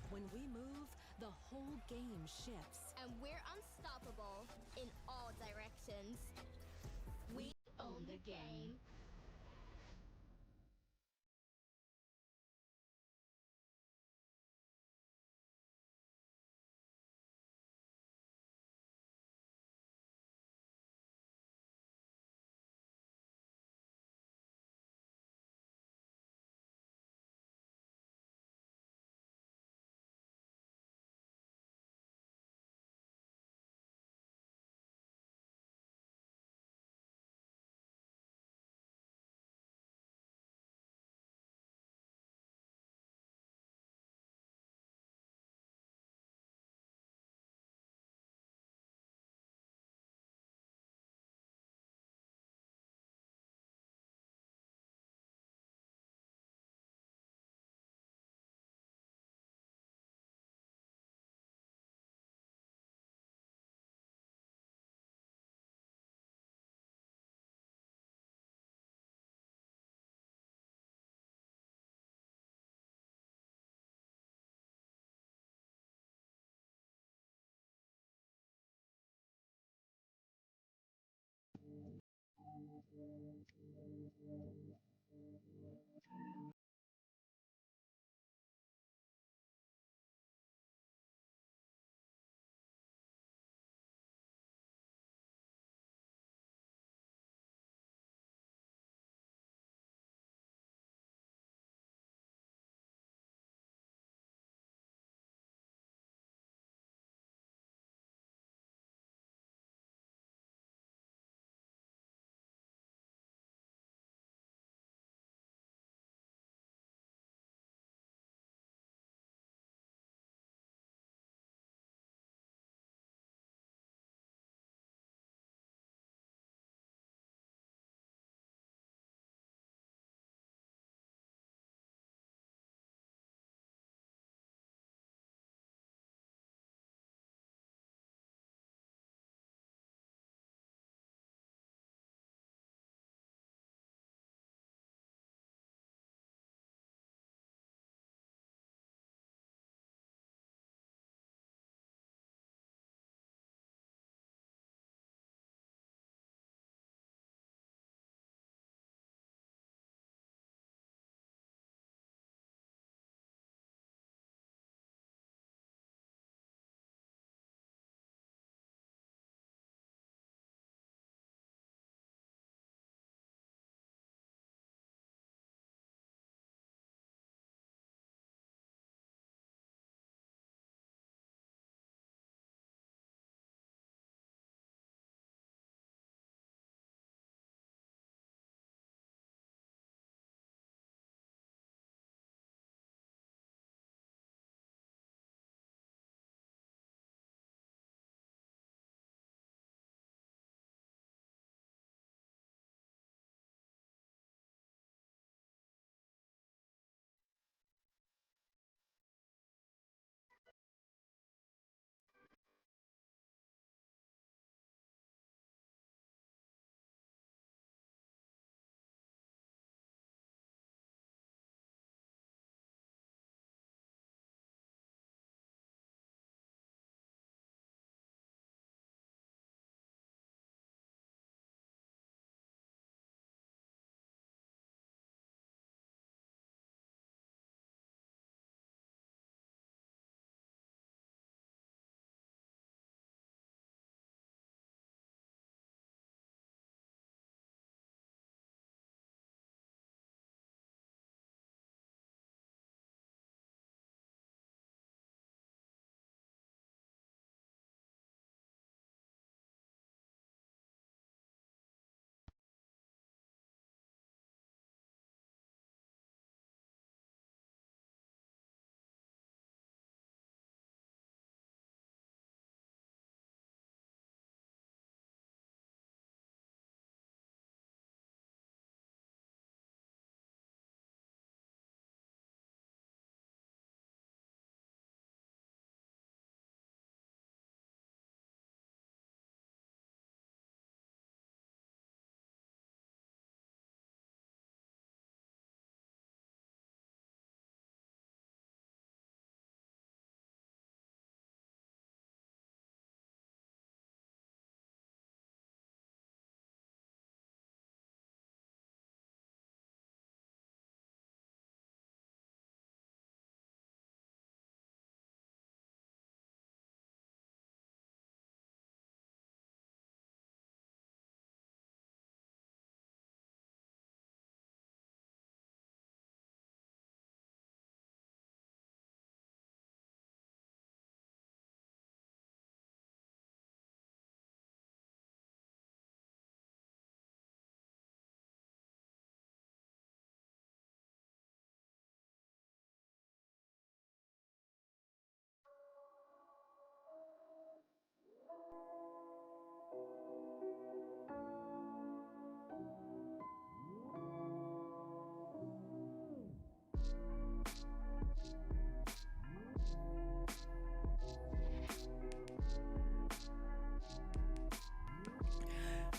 When we move, the whole game shifts. And we're unstoppable in all directions. We own the game.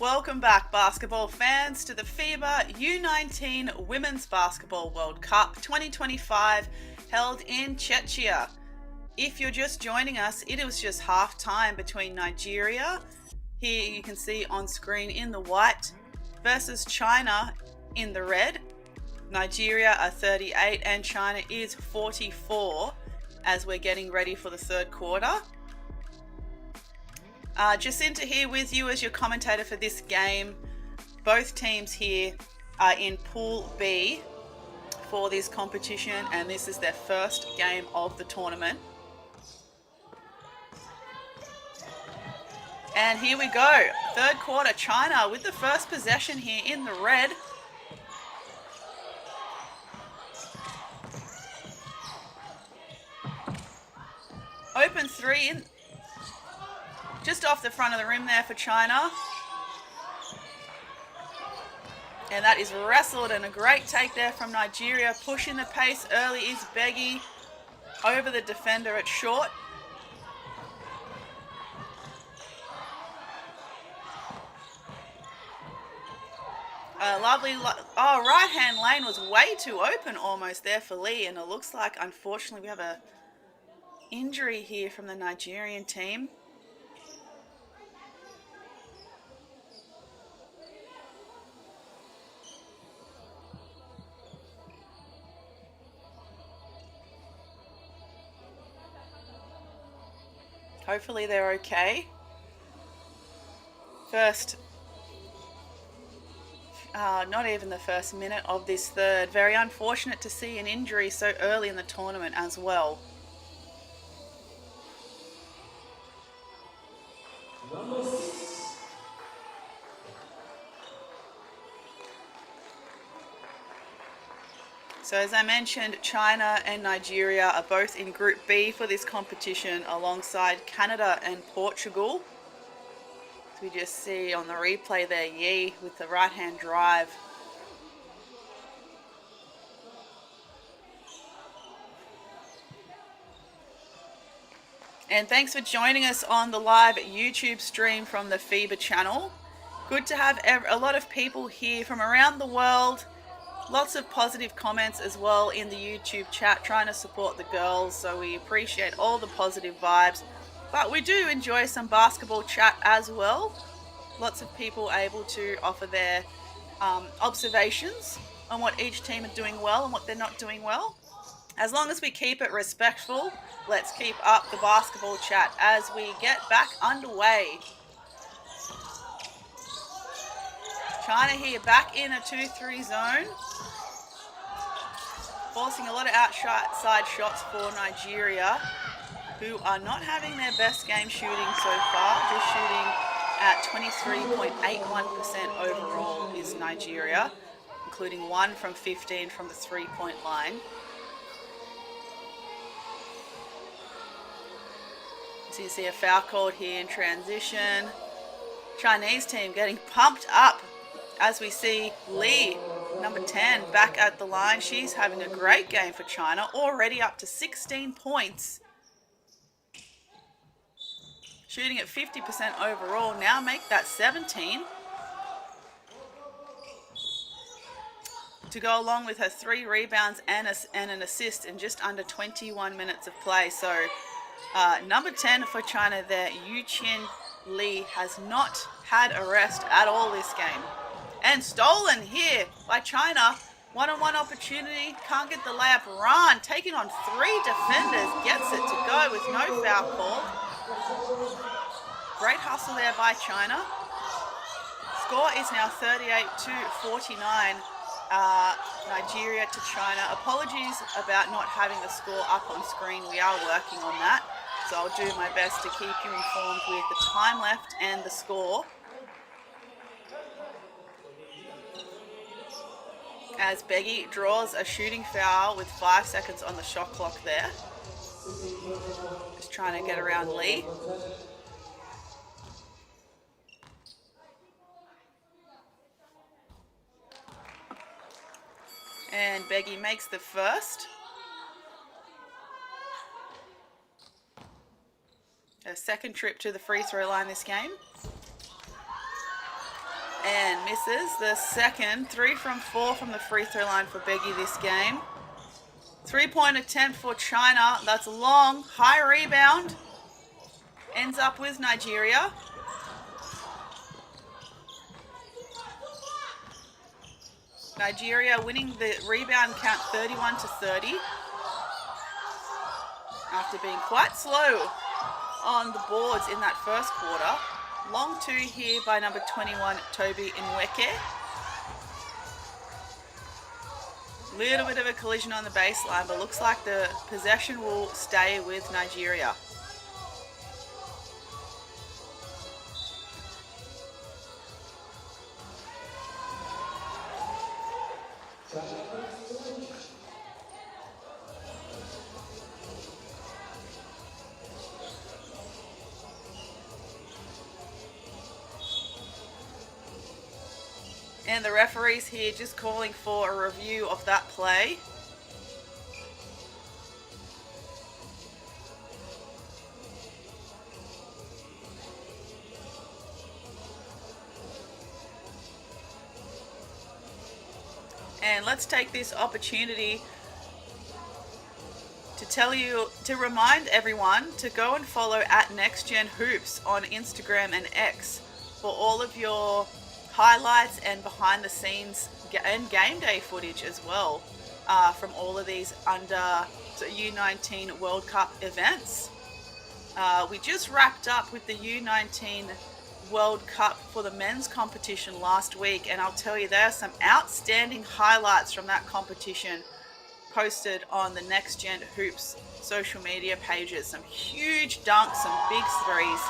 welcome back basketball fans to the FIBA U19 Women's Basketball World Cup 2025 held in Czechia. If you're just joining us, it was just half time between Nigeria, here you can see on screen in the white, versus China in the red. Nigeria are 38 and China is 44 as we're getting ready for the third quarter. Jacinta here with you as your commentator for this game. Both teams here are in Pool B for this competition, and this is their first game of the tournament. And here we go, third quarter, China with the first possession here in the red. Open three in. Just off the front of the rim there for China. And that is wrestled, and a great take there from Nigeria. Pushing the pace early is Beggy over the defender at short. Right hand lane was way too open almost there for Lee, and it looks like unfortunately we have a injury here from the Nigerian team. Hopefully they're okay. Not even the first minute of this third. Very unfortunate to see an injury so early in the tournament as well. Number 6. So as I mentioned, China and Nigeria are both in Group B for this competition alongside Canada and Portugal. As we just see on the replay there, Yi with the right hand drive. And thanks for joining us on the live YouTube stream from the FIBA channel. Good to have a lot of people here from around the world. Lots of positive comments as well in the YouTube chat, trying to support the girls, so we appreciate all the positive vibes. But we do enjoy some basketball chat as well. Lots of people able to offer their observations on what each team are doing well and what they're not doing well. As long as we keep it respectful, let's keep up the basketball chat as we get back underway. China here back in a 2-3 zone. Forcing a lot of outside shots for Nigeria, who are not having their best game shooting so far. Just shooting at 23.81% overall is Nigeria, including 1 from 15 from the 3-point line. So you see a foul called here in transition. Chinese team getting pumped up as we see Lee, number 10, back at the line. She's having a great game for China, already up to 16 points. Shooting at 50% overall, now make that 17. To go along with her 3 rebounds and an assist in just under 21 minutes of play. So number 10 for China there, Yuqin Li, has not had a rest at all this game. And stolen here by China. One-on-one opportunity, can't get the layup. Ran taking on 3 defenders, gets it to go with no foul call. Great hustle there by China. Score is now 38-49. Nigeria to China. Apologies about not having the score up on screen. We are working on that. So I'll do my best to keep you informed with the time left and the score. As Beggy draws a shooting foul with 5 seconds on the shot clock there. Just trying to get around Lee. And Beggy makes the first. Her second trip to the free throw line this game. And misses the second. 3 from 4 from the free throw line for Beggy this game. 3-point attempt for China. That's long. High rebound. Ends up with Nigeria. Nigeria winning the rebound count 31-30. After being quite slow on the boards in that first quarter. Long 2 here by number 21, Toby Nweke. Little bit of a collision on the baseline, but looks like the possession will stay with Nigeria. And the referees here just calling for a review of that play. And let's take this opportunity to remind everyone to go and follow at NextGenHoops on Instagram and X for all of your highlights and behind the scenes and game day footage as well from all of these under U19 World Cup events. We just wrapped up with the U19 World Cup for the men's competition last week, and I'll tell you there are some outstanding highlights from that competition posted on the Next Gen Hoops social media pages. Some huge dunks, some big threes,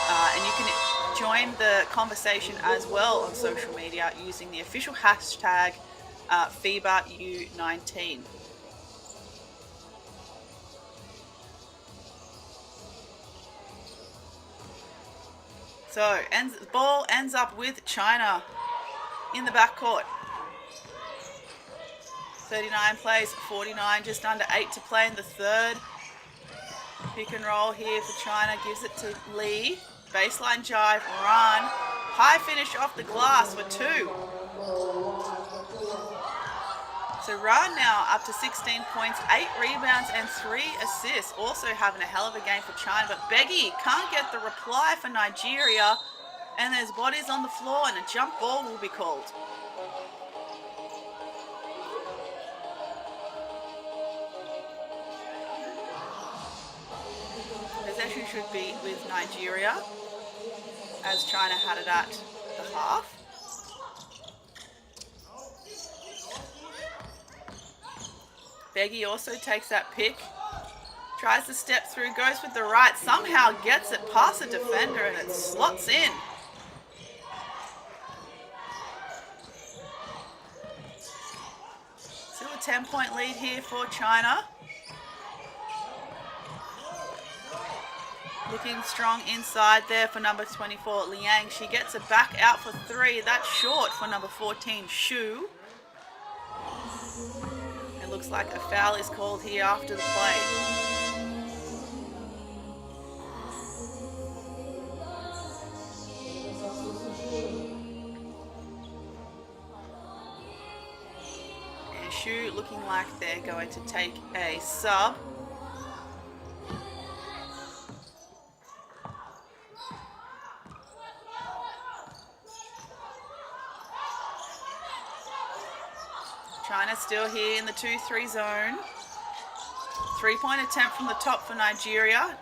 and you can join the conversation as well on social media using the official hashtag FIBA U19. So the ball ends up with China in the backcourt. 39 plays, 49, just under 8 to play in the third. Pick and roll here for China, gives it to Lee. Baseline jive, run. High finish off the glass for 2. So Ran now up to 16 points, 8 rebounds and 3 assists. Also having a hell of a game for China, but Beggy can't get the reply for Nigeria. And there's bodies on the floor and a jump ball will be called. Possession should be with Nigeria, as China had it at the half. Beggy also takes that pick, tries to step through, goes with the right, somehow gets it past the defender and it slots in. Still a 10-point lead here for China. Looking strong inside there for number 24, Liang. She gets it back out for 3. That's short for number 14, Shu. It looks like a foul is called here after the play. And Shu looking like they're going to take a sub. China still here in the 2-3 zone. 3-point attempt from the top for Nigeria.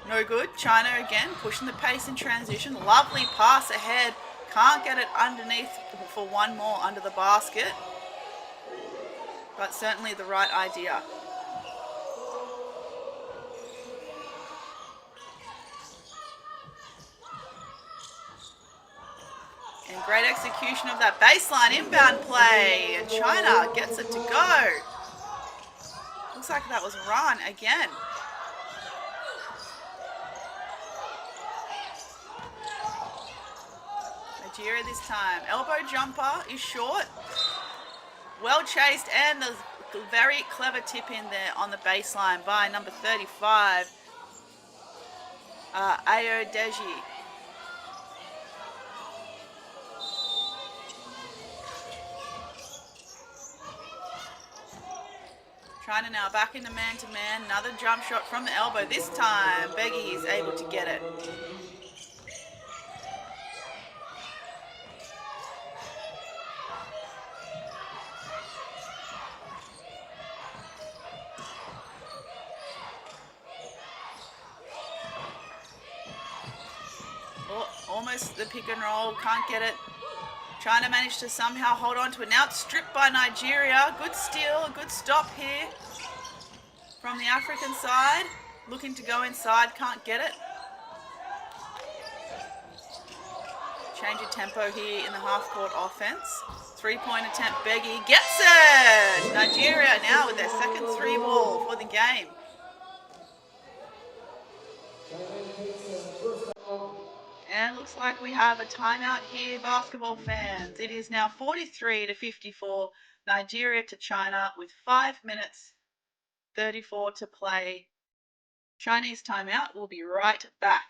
No good. China again pushing the pace in transition. Lovely pass ahead. Can't get it underneath for one more under the basket. But certainly the right idea. And great execution of that baseline inbound play. And China gets it to go. Looks like that was Ran again. Nigeria this time. Elbow jumper is short. Well chased, and the very clever tip in there on the baseline by number 35, Ayodeji. China now back into man-to-man. Another jump shot from the elbow. This time, Beggy is able to get it. Oh, almost the pick and roll. Can't get it. China managed to somehow hold on to it. Now it's stripped by Nigeria. Good steal, a good stop here from the African side. Looking to go inside, can't get it. Change of tempo here in the half-court offense. Three-point attempt, Beggy gets it! Nigeria now with their second three ball for the game. And looks like we have a timeout here, basketball fans. It is now 43-54, Nigeria to China with 5 minutes 34 to play. Chinese timeout. We'll be right back.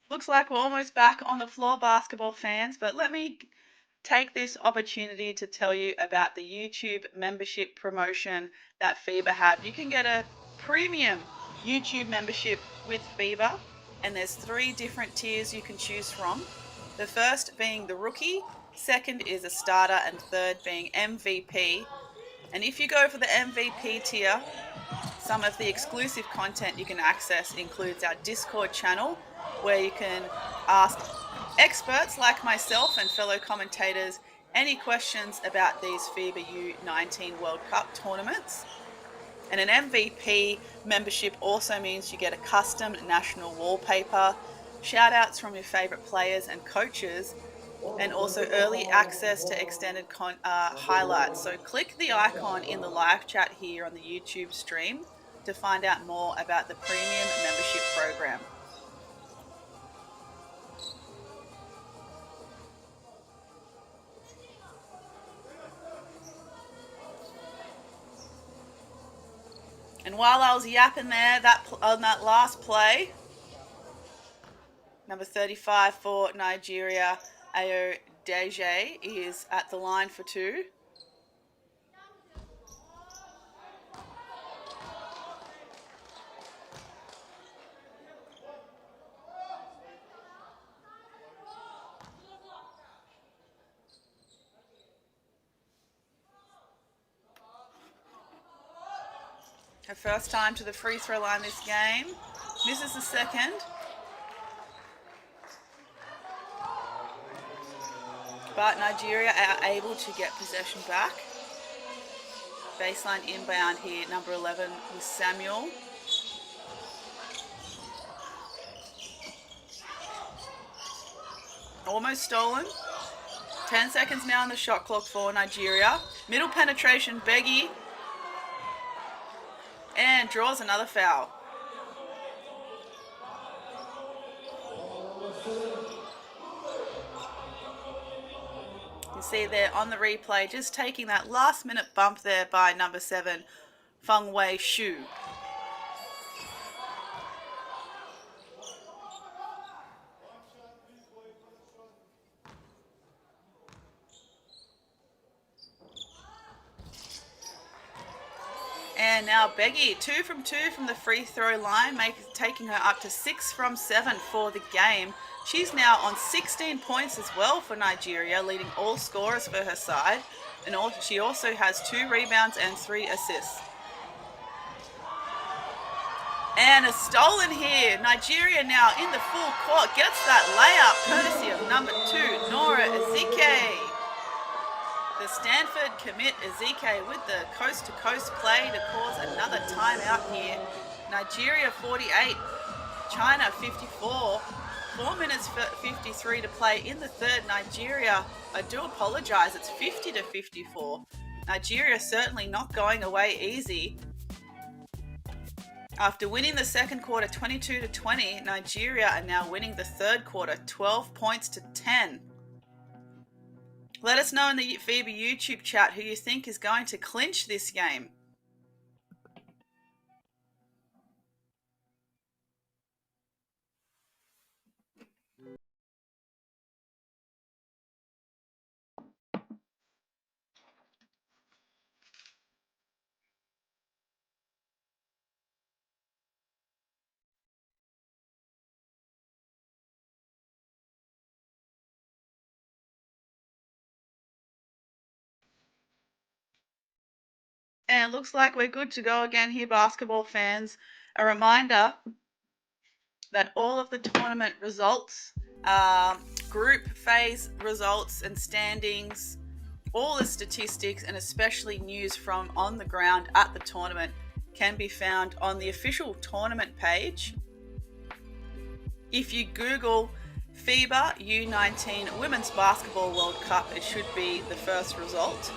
Looks like we're almost back on the floor, basketball fans, but let me take this opportunity to tell you about the YouTube membership promotion that FIBA have. You can get a premium YouTube membership with FIBA, and there's 3 different tiers you can choose from. The first being the rookie, second is a starter, and third being MVP. And if you go for the MVP tier, some of the exclusive content you can access includes our Discord channel, where you can ask experts like myself and fellow commentators any questions about these FIBA U19 World Cup tournaments. And an MVP membership also means you get a custom national wallpaper, shout outs from your favourite players and coaches, and also early access to extended highlights. So click the icon in the live chat here on the YouTube stream to find out more about the premium membership program. And while I was yapping there, on that last play, number 35 for Nigeria, Ayo Deje, is at the line for 2. Her first time to the free throw line this game. Misses the second. But Nigeria are able to get possession back. Baseline inbound here, number 11 with Samuel. Almost stolen. 10 seconds now on the shot clock for Nigeria. Middle penetration, Beggy. And draws another foul. You see there on the replay, just taking that last minute bump there by number 7, Feng Wei Shu. And now Beggy, 2 from 2 from the free throw line, taking her up to 6 from 7 for the game. She's now on 16 points as well for Nigeria, leading all scorers for her side. And she also has 2 rebounds and 3 assists. And a stolen here. Nigeria now in the full court. Gets that layup courtesy of number 2, Nora Ezike. The Stanford commit Ezike with the coast-to-coast play to cause another timeout here. Nigeria 48, China 54. 4 minutes 53 to play in the third. Nigeria, I do apologize, it's 50 to 54. Nigeria certainly not going away easy. After winning the second quarter 22 to 20, Nigeria are now winning the third quarter 12 points to 10. Let us know in the FIBA YouTube chat who you think is going to clinch this game. And it looks like we're good to go again here, basketball fans. A reminder that all of the tournament results, group phase results and standings, all the statistics and especially news from on the ground at the tournament can be found on the official tournament page. If you Google FIBA U19 Women's Basketball World Cup, it should be the first result.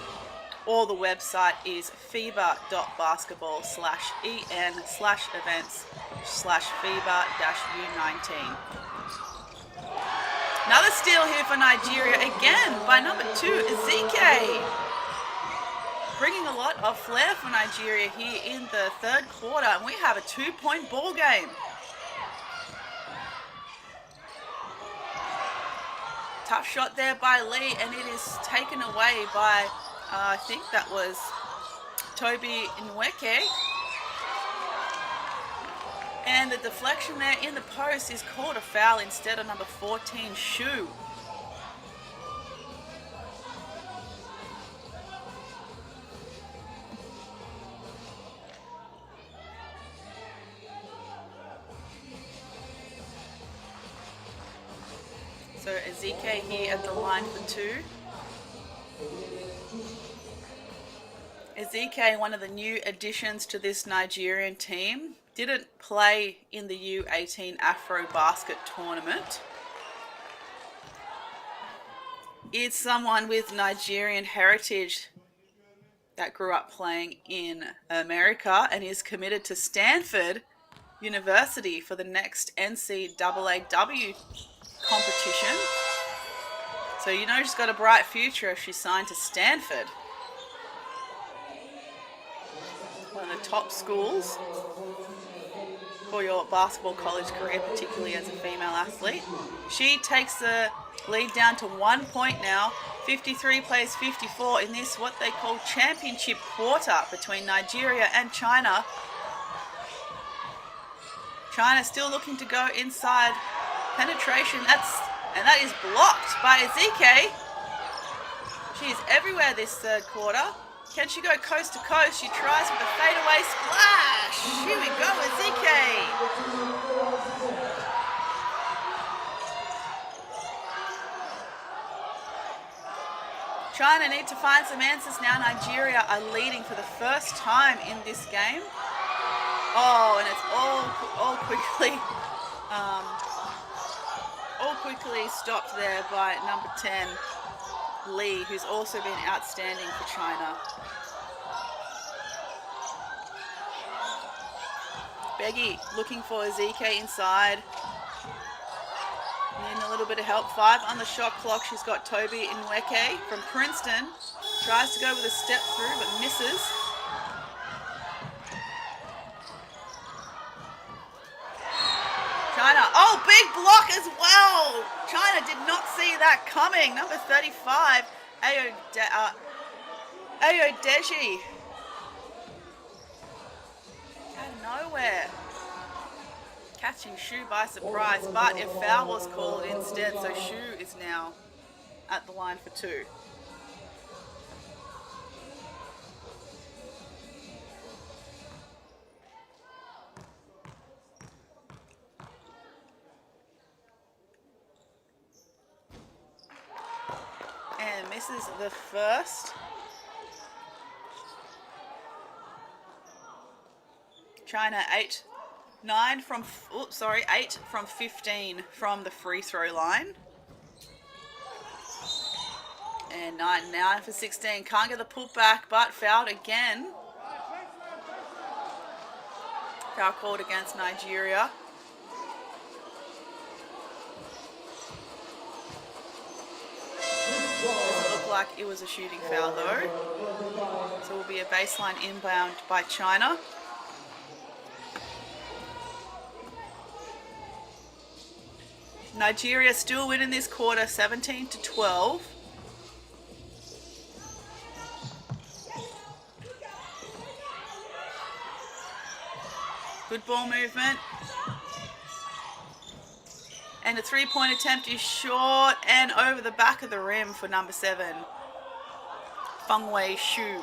Or the website is fiba.basketball/en/events/FIBA-U19. Another steal here for Nigeria, again by number 2, Ezike. Bringing a lot of flair for Nigeria here in the third quarter, and we have a 2-point ball game. Tough shot there by Lee, and it is taken away by I think that was Toby Nweke. And the deflection there in the post is called a foul instead of number 14, Shu. So Ezike here at the line for 2. Ezike, one of the new additions to this Nigerian team, didn't play in the U18 Afro Basket tournament. Is someone with Nigerian heritage that grew up playing in America and is committed to Stanford University for the next NCAAW competition. So you know she's got a bright future if she's signed to Stanford. One of the top schools for your basketball college career, particularly as a female athlete. She takes the lead down to 1 point now. 53 plays 54 in this, what they call championship quarter between Nigeria and China. China still looking to go inside penetration. And that is blocked by Ezike. She is everywhere this third quarter. Can she go coast to coast? She tries with a fadeaway splash. Here we go, Ezike. China need to find some answers now. Nigeria are leading for the first time in this game. Oh, and it's all quickly stopped there by number 10, Lee, who's also been outstanding for China. Beggy looking for Ezike inside. Needing a little bit of help. 5 on the shot clock. She's got Toby Nweke from Princeton. Tries to go with a step through but misses. China, oh, big block as well. China did not see that coming. Number 35, Ayodeji. Out of nowhere. Catching Shu by surprise, but a foul was called instead, so Shu is now at the line for 2. And this is the first. China 8 from 15 from the free throw line. And 9 for 16. Can't get the putback, but fouled again. Foul called against Nigeria. Doesn't look like it was a shooting foul though. So it will be a baseline inbound by China. Nigeria still winning this quarter, 17-12. Good ball movement. And a three-point attempt is short and over the back of the rim for number 7, Fengwei Xu.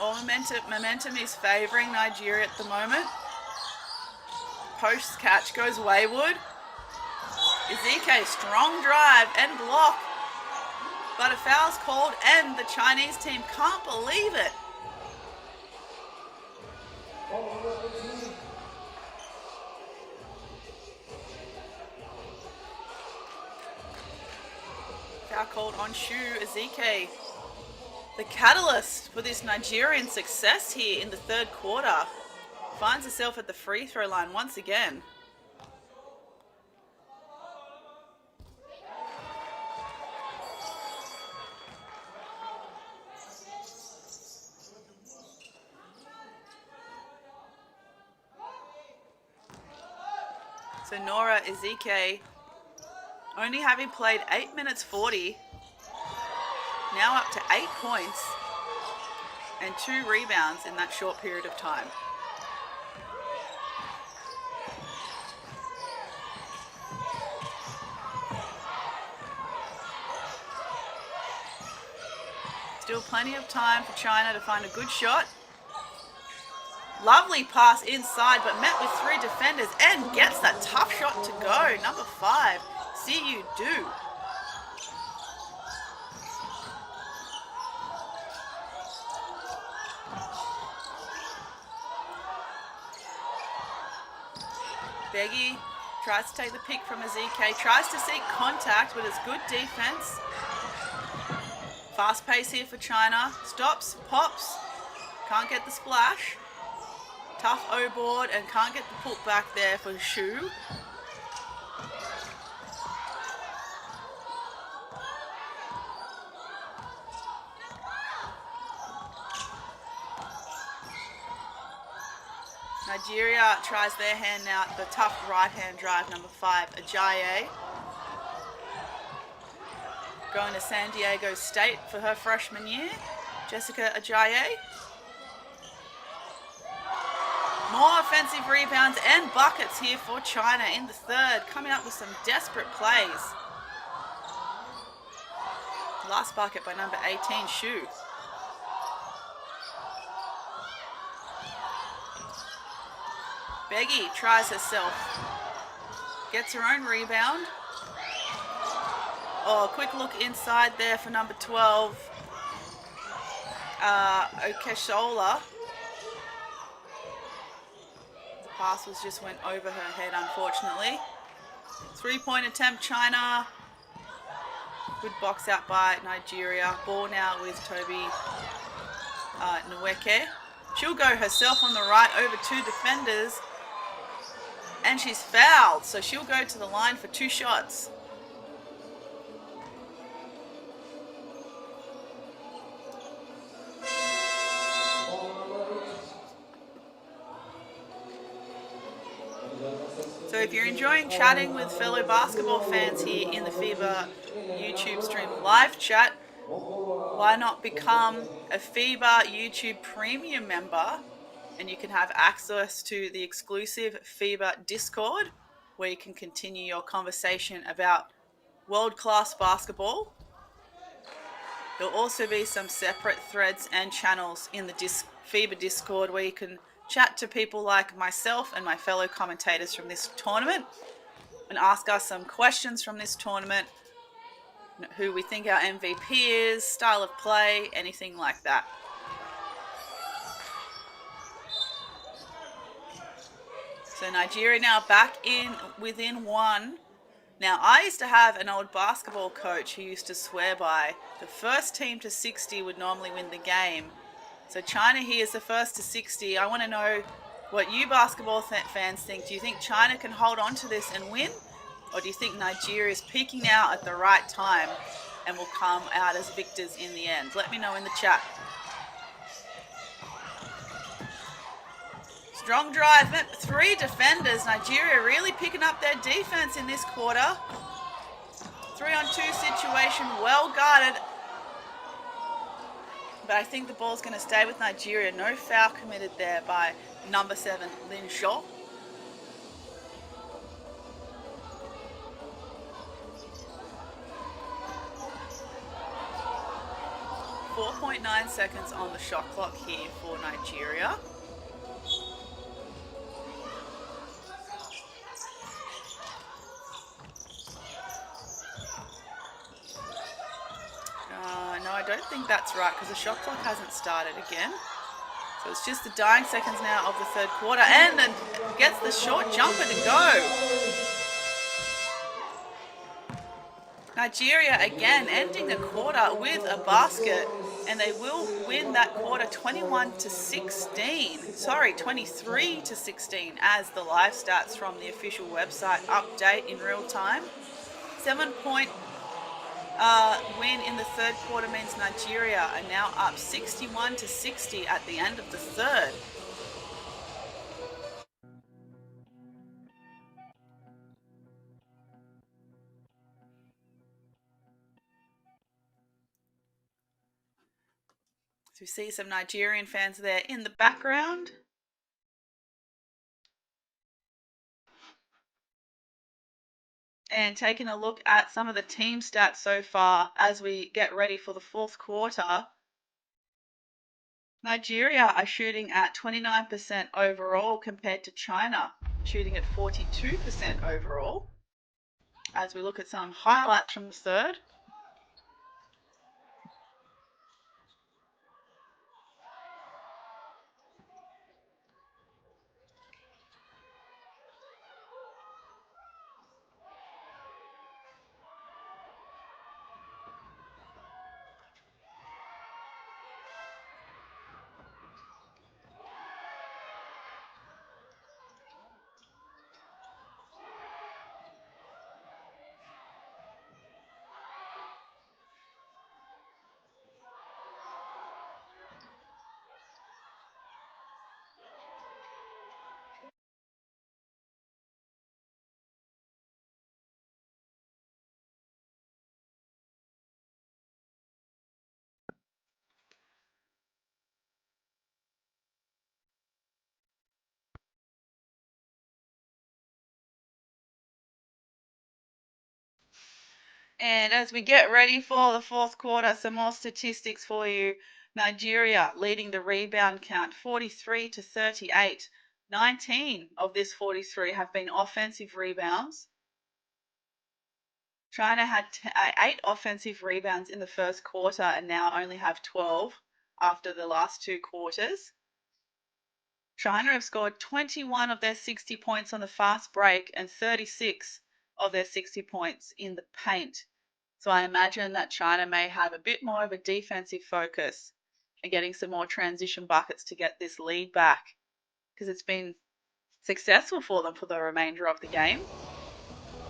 All momentum is favouring Nigeria at the moment. Post catch goes wayward. Ezike, strong drive and block. But a foul's called and the Chinese team can't believe it. Foul called on Xu. Ezike, the catalyst for this Nigerian success here in the third quarter, finds herself at the free throw line once again. So Nora Ezike, only having played 8 minutes 40, now up to 8 points and 2 rebounds in that short period of time. Still plenty of time for China to find a good shot. Lovely pass inside, but met with 3 defenders and gets that tough shot to go. Number 5, see you do. Beggy tries to take the pick from Ezike, tries to seek contact, but it's good defense. Fast pace here for China. Stops, pops, can't get the splash. Tough O-board and can't get the putback there for Xu. Nigeria tries their hand out, the tough right-hand drive, number 5, Ajayi. Going to San Diego State for her freshman year, Jessica Ajayi. More offensive rebounds and buckets here for China in the third, coming up with some desperate plays. Last bucket by number 18, Xu. Beggy tries herself, gets her own rebound. Oh, quick look inside there for number 12, Okeshola. The pass just went over her head, unfortunately. 3-point attempt, China. Good box out by Nigeria. Ball now with Toby Nweke. She'll go herself on the right over 2 defenders. And she's fouled, so she'll go to the line for 2 shots. So if you're enjoying chatting with fellow basketball fans here in the FIBA YouTube stream live chat, why not become a FIBA YouTube Premium member? And you can have access to the exclusive FIBA Discord, where you can continue your conversation about world-class basketball. There'll also be some separate threads and channels in the FIBA Discord where you can chat to people like myself and my fellow commentators from this tournament and ask us some questions from this tournament, who we think our MVP is, style of play, anything like that. So Nigeria now back in within one. Now, I used to have an old basketball coach who used to swear by the first team to 60 would normally win the game. So China here is the first to 60. I want to know what you basketball fans think. Do you think China can hold on to this and win? Or do you think Nigeria is peaking now at the right time and will come out as victors in the end? Let me know in the chat. Strong drive, 3 defenders. Nigeria really picking up their defense in this quarter. 3-on-2 situation, well guarded. But I think the ball's going to stay with Nigeria. No foul committed there by number 7, Lin Shaw. .9 seconds on the shot clock here for Nigeria. No, I don't think that's right because the shot clock hasn't started again. So it's just the dying seconds now of the third quarter, and then gets the short jumper to go. Nigeria again ending the quarter with a basket, and they will win that quarter 21-16. Sorry, 23-16 as the live stats from the official website update in real time. 7-point win in the third quarter means Nigeria are now up 61-60 at the end of the third. So we see some Nigerian fans there in the background. And taking a look at some of the team stats so far as we get ready for the fourth quarter. Nigeria are shooting at 29% overall compared to China, shooting at 42% overall. As we look at some highlights from the third. And as we get ready for the fourth quarter, some more statistics for you. Nigeria leading the rebound count 43-38. 19 of this 43 have been offensive rebounds. China had 8 offensive rebounds in the first quarter and now only have 12 after the last 2 quarters. China have scored 21 of their 60 points on the fast break and 36 of their 60 points in the paint. So I imagine that China may have a bit more of a defensive focus and getting some more transition buckets to get this lead back, because it's been successful for them for the remainder of the game.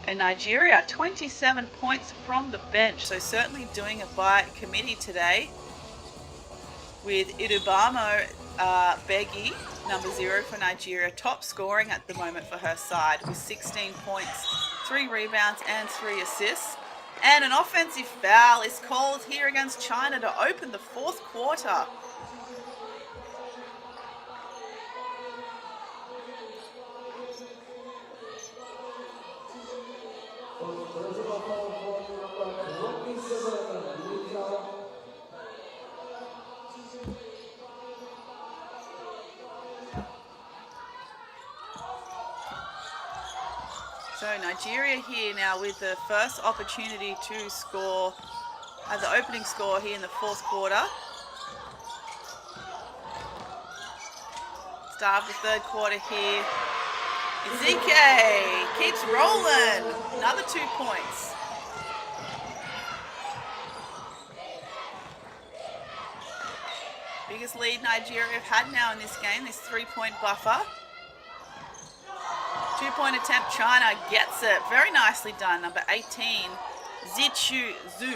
And Nigeria, 27 points from the bench, so certainly doing it by committee today, with Idubamo Begi, number 0 for Nigeria, top scoring at the moment for her side with 16 points, 3 rebounds and 3 assists. And an offensive foul is called here against China to open the fourth quarter. So Nigeria here now with the first opportunity to score, the opening score here in the fourth quarter. Start of the third quarter here. Ezike keeps rolling. Another 2 points. Biggest lead Nigeria have had now in this game, this 3-point buffer. 2-point attempt, China gets it. Very nicely done, number 18, Zichu Zhu.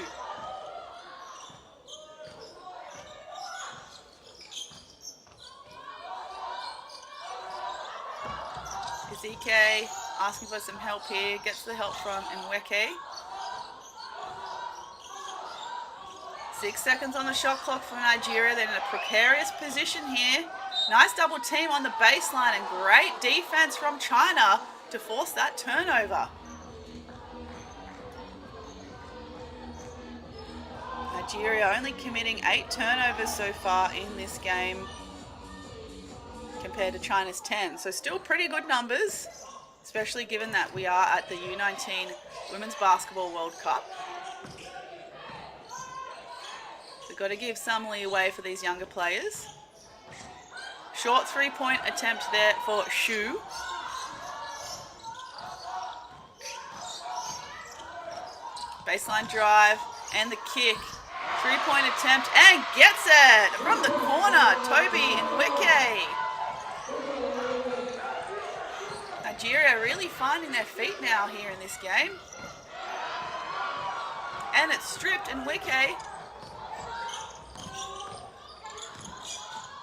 Ezike asking for some help here, gets the help from Nweke. 6 seconds on the shot clock for Nigeria. They're in a precarious position here. Nice double team on the baseline and great defense from China to force that turnover. Nigeria only committing 8 turnovers so far in this game compared to China's 10. So still pretty good numbers, especially given that we are at the U19 Women's Basketball World Cup. We've got to give some leeway for these younger players. Short 3-point attempt there for Shu. Baseline drive and the kick. 3-point attempt and gets it from the corner. Toby Nweke. Nigeria really finding their feet now here in this game. And it's stripped and Nweke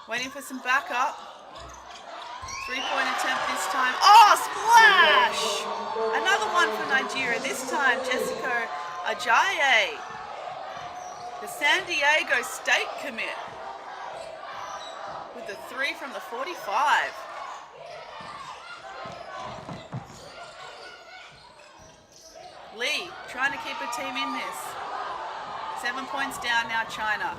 waiting for some backup. 3-point attempt this time. Oh, splash! Another one for Nigeria. This time, Jessica Ajayi, the San Diego State commit, with the 3 from the 45. Lee trying to keep her team in this. 7 points down now, China.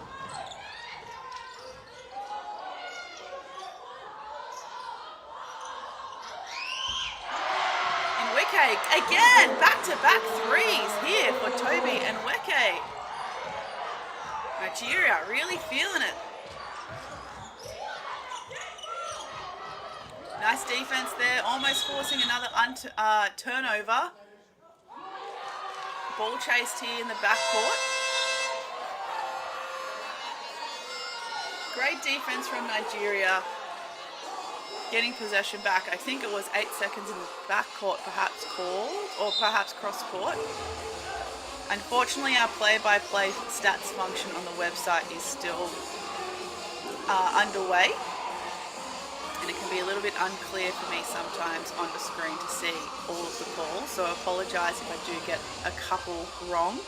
Again, back-to-back threes here for Toby and Nweke. Nigeria really feeling it. Nice defense there, almost forcing another turnover. Ball chased here in the backcourt. Great defense from Nigeria. Getting possession back. I think it was 8 seconds in the backcourt, perhaps called, or perhaps cross-court. Unfortunately, our play-by-play stats function on the website is still underway, and it can be a little bit unclear for me sometimes on the screen to see all of the calls, so I apologise if I do get a couple wrong.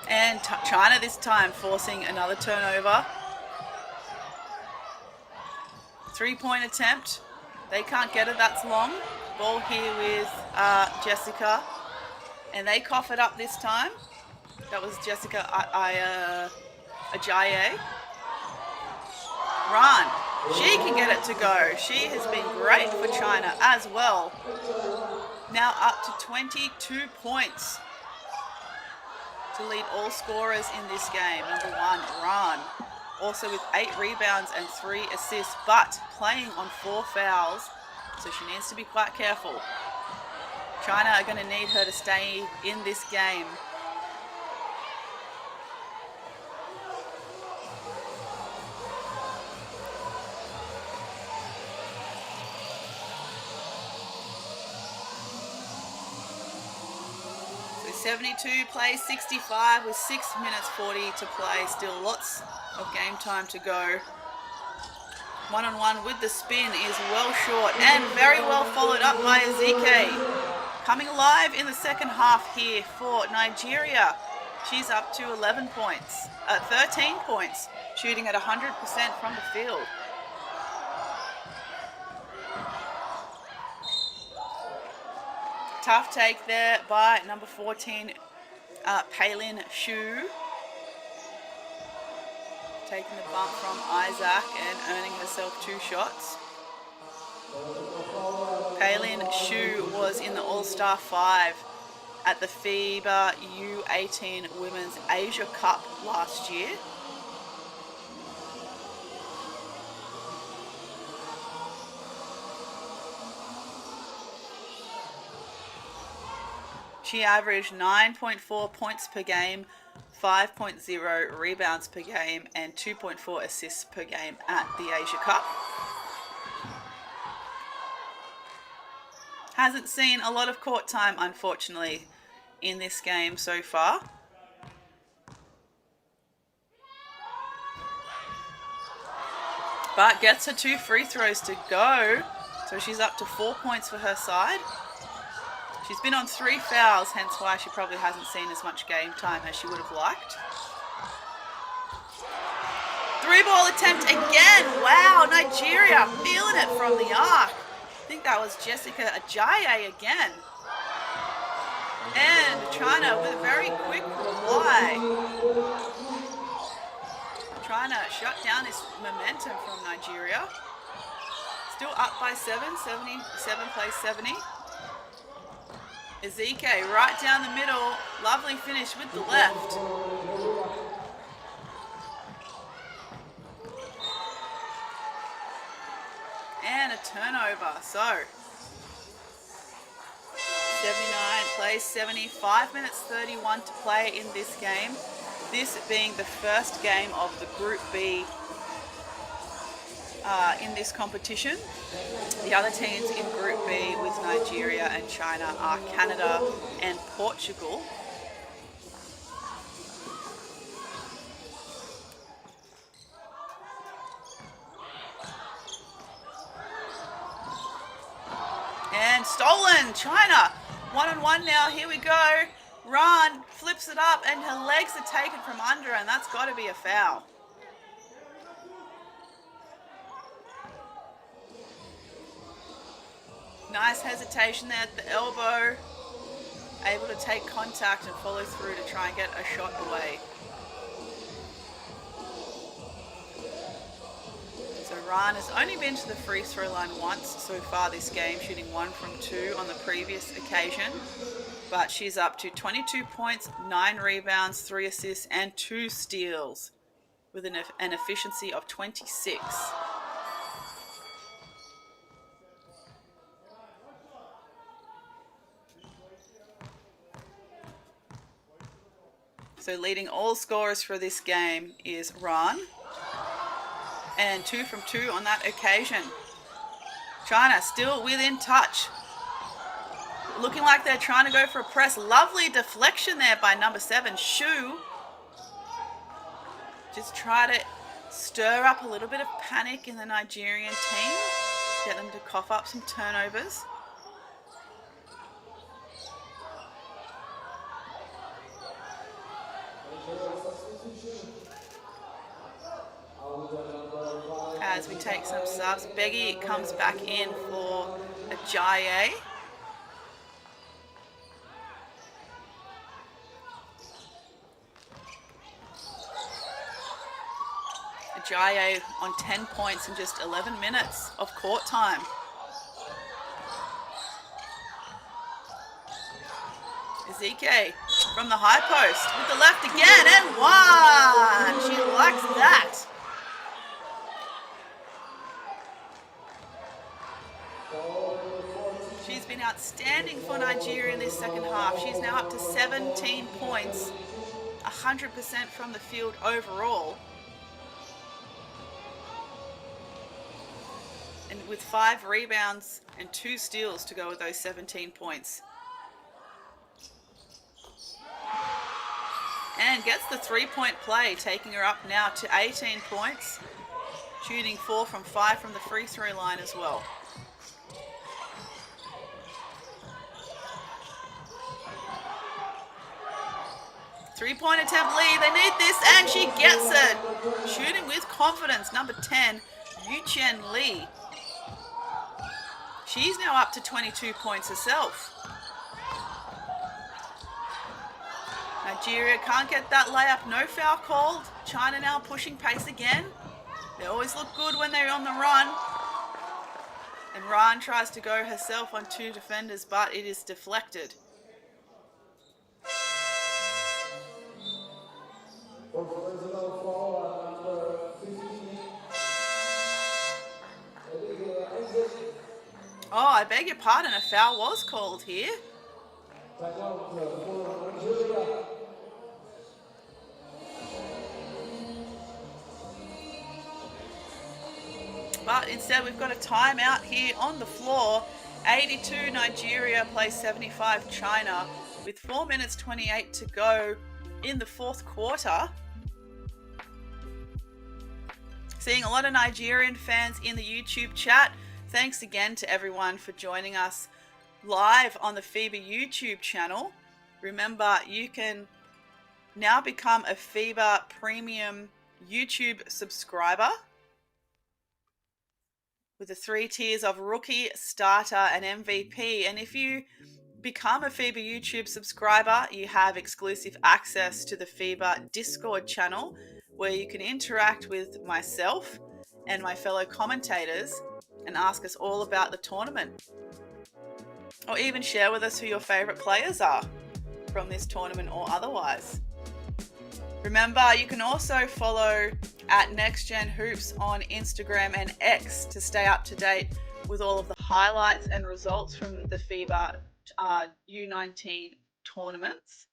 And China this time forcing another turnover. 3-point attempt. They can't get it, that's long. Ball here with Jessica. And they cough it up this time. That was Jessica Ajayi. Run. She can get it to go. She has been great for China as well. Now up to 22 points to lead all scorers in this game. Number 1, Ran, also with 8 rebounds and 3 assists, but playing on 4 fouls, so she needs to be quite careful. China are going to need her to stay in this game. So 72 plays 65 with 6 minutes 40 to play. Still lots of game time to go. One-on-one with the spin is well short and very well followed up by Ezike. Coming alive in the second half here for Nigeria. She's up to 13 points, shooting at 100% from the field. Tough take there by number 14, Palin Shu. taking the bump from Isaac and earning herself 2 shots. Paylin Shu was in the All-Star 5 at the FIBA U19 Women's Asia Cup last year. She averaged 9.4 points per game, 5.0 rebounds per game, and 2.4 assists per game at the Asia Cup. Hasn't seen a lot of court time, unfortunately, in this game so far. But gets her 2 free throws to go, so she's up to 4 points for her side. She's been on 3 fouls, hence why she probably hasn't seen as much game time as she would have liked. 3-ball attempt again. Wow, Nigeria feeling it from the arc. I think that was Jessica Ajayi again. And China with a very quick reply. Trying to shut down this momentum from Nigeria. Still up by 7, 77 plays 70. Ezike right down the middle. Lovely finish with the left. And a turnover. So 79 plays 70. 5 minutes 31 to play in this game. This being the first game of the Group B in this competition. The other teams in Group B with Nigeria and China are Canada and Portugal. And stolen, China. 1-on-1 now, here we go. Ran, flips it up, and her legs are taken from under, and that's got to be a foul. Nice hesitation there at the elbow. Able to take contact and follow through to try and get a shot away. So Ran has only been to the free throw line once so far this game, shooting 1 from 2 on the previous occasion. But she's up to 22 points, 9 rebounds, 3 assists, and 2 steals with an efficiency of 26. So leading all scorers for this game is Ran. And 2 from 2 on that occasion. China still within touch. Looking like they're trying to go for a press. Lovely deflection there by number 7, Shu. Just try to stir up a little bit of panic in the Nigerian team. Get them to cough up some turnovers. As we take some subs, Beggy comes back in for Ajayi. Ajayi on 10 points in just 11 minutes of court time. Ezike from the high post with the left again and 1. She likes that. She's been outstanding for Nigeria in this second half. She's now up to 17 points, 100% from the field overall. And with 5 rebounds and 2 steals to go with those 17 points. And gets the 3-point play, taking her up now to 18 points. Shooting 4 from 5 from the free throw line as well. Three-point attempt lead, they need this, and she gets it. Shooting with confidence, number 10, Yuchen Lee. She's now up to 22 points herself. Nigeria can't get that layup, no foul called. China now pushing pace again. They always look good when they're on the run. And Ran tries to go herself on 2 defenders, but it is deflected. Oh, I beg your pardon, a foul was called here. But instead we've got a timeout here on the floor. 82 Nigeria plays 75 China with 4 minutes 28 to go in the fourth quarter. Seeing a lot of Nigerian fans in the YouTube chat. Thanks again to everyone for joining us live on the FIBA YouTube channel. Remember, you can now become a FIBA Premium YouTube subscriber with the 3 tiers of Rookie, Starter and MVP. And if you become a FIBA YouTube subscriber, you have exclusive access to the FIBA Discord channel where you can interact with myself and my fellow commentators and ask us all about the tournament. Or even share with us who your favourite players are from this tournament or otherwise. Remember, you can also follow at NextGen Hoops on Instagram and X to stay up to date with all of the highlights and results from the FIBA U19 tournaments.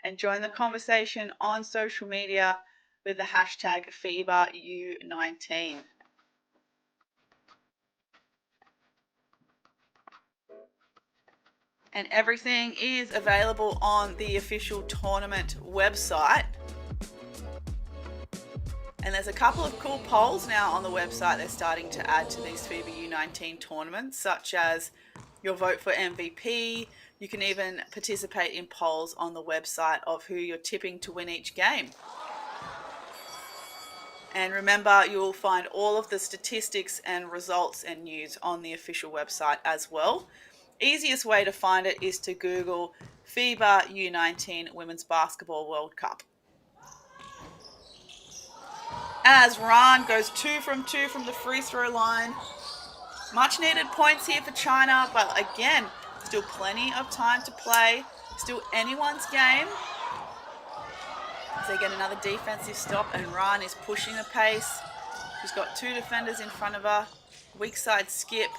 And join the conversation on social media with the hashtag FIBA U19. And everything is available on the official tournament website. And there's a couple of cool polls now on the website they're starting to add to these FIBA U19 tournaments, such as your vote for MVP. You can even participate in polls on the website of who you're tipping to win each game. And remember, you'll find all of the statistics and results and news on the official website as well. Easiest way to find it is to Google FIBA U19 Women's Basketball World Cup. As Ran goes 2 from 2 from the free throw line. Much needed points here for China, but again, still plenty of time to play. Still anyone's game. As they get another defensive stop and Ran is pushing the pace. She's got 2 defenders in front of her. Weak side skip.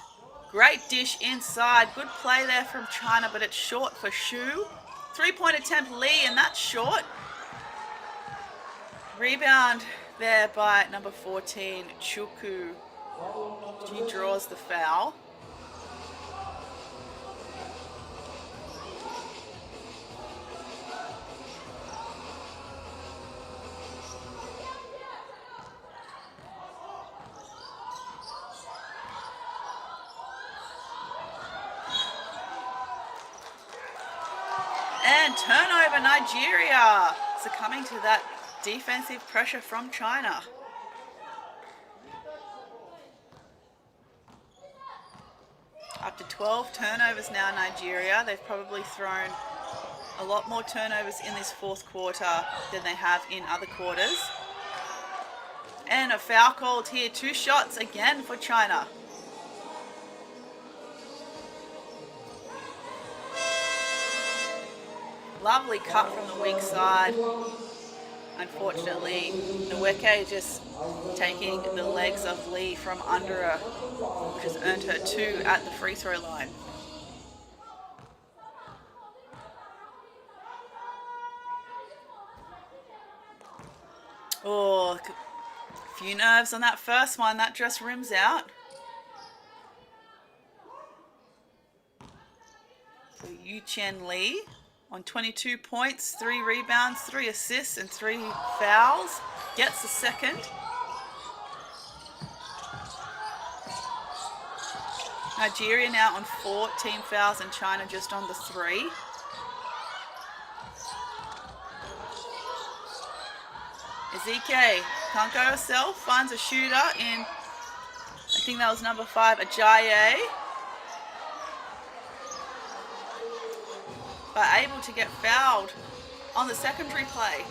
Great dish inside. Good play there from China, but it's short for Shu. 3-point attempt, Lee, and that's short. Rebound there by number 14, Chuku. She draws the foul. And turnover, Nigeria, succumbing to that defensive pressure from China. Up to 12 turnovers now, Nigeria. They've probably thrown a lot more turnovers in this fourth quarter than they have in other quarters. And a foul called here. 2 shots again for China. Lovely cut from the weak side. Unfortunately, Nweke just taking the legs of Lee from under her, which has earned her 2 at the free throw line. Oh, a few nerves on that first one. That just rims out. So Yu-Chen Lee on 22 points, 3 rebounds, 3 assists and 3 fouls. Gets the second. Nigeria now on 4 team fouls and China just on the 3. Ezike can't go herself, finds a shooter in, I think that was number 5, Ajayi. But able to get fouled on the secondary play.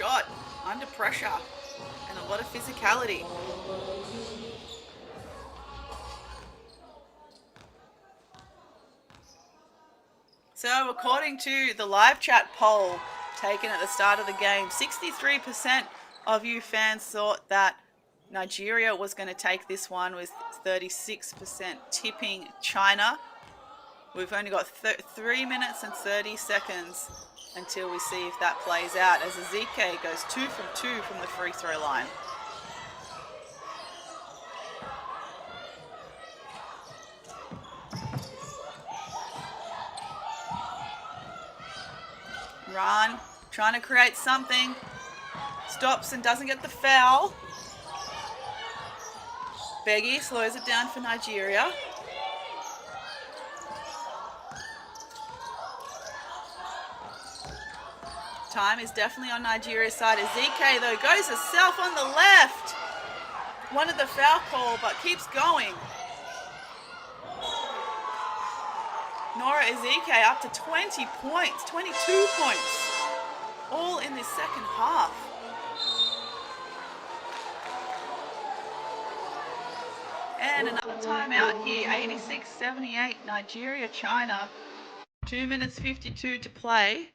shot under pressure and a lot of physicality. So according to the live chat poll taken at the start of the game, 63% of you fans thought that Nigeria was going to take this one, with 36% tipping China. We've only got 3 minutes and 30 seconds until we see if that plays out, as Ezike goes 2 from 2 from the free throw line. Ran trying to create something, stops and doesn't get the foul. Beggy slows it down for Nigeria. Time is definitely on Nigeria's side. Ezike, though, goes herself on the left. Wanted the foul call, but keeps going. Nora Ezike up to 20 points, 22 points, all in this second half. And another timeout here, 86-78, Nigeria, China. 2 minutes 52 to play.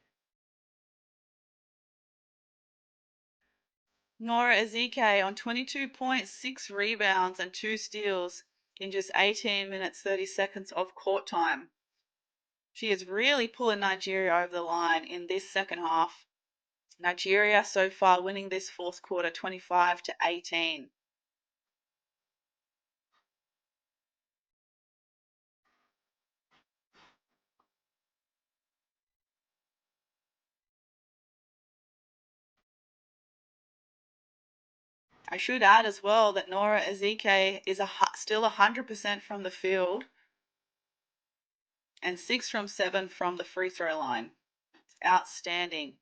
Nora Ezike on 22 points, 6 rebounds and 2 steals in just 18 minutes 30 seconds of court time. She is really pulling Nigeria over the line in this second half. Nigeria so far winning this fourth quarter 25-18. I should add as well that Nora Ezike is still 100% from the field and 6 from 7 from the free throw line. Outstanding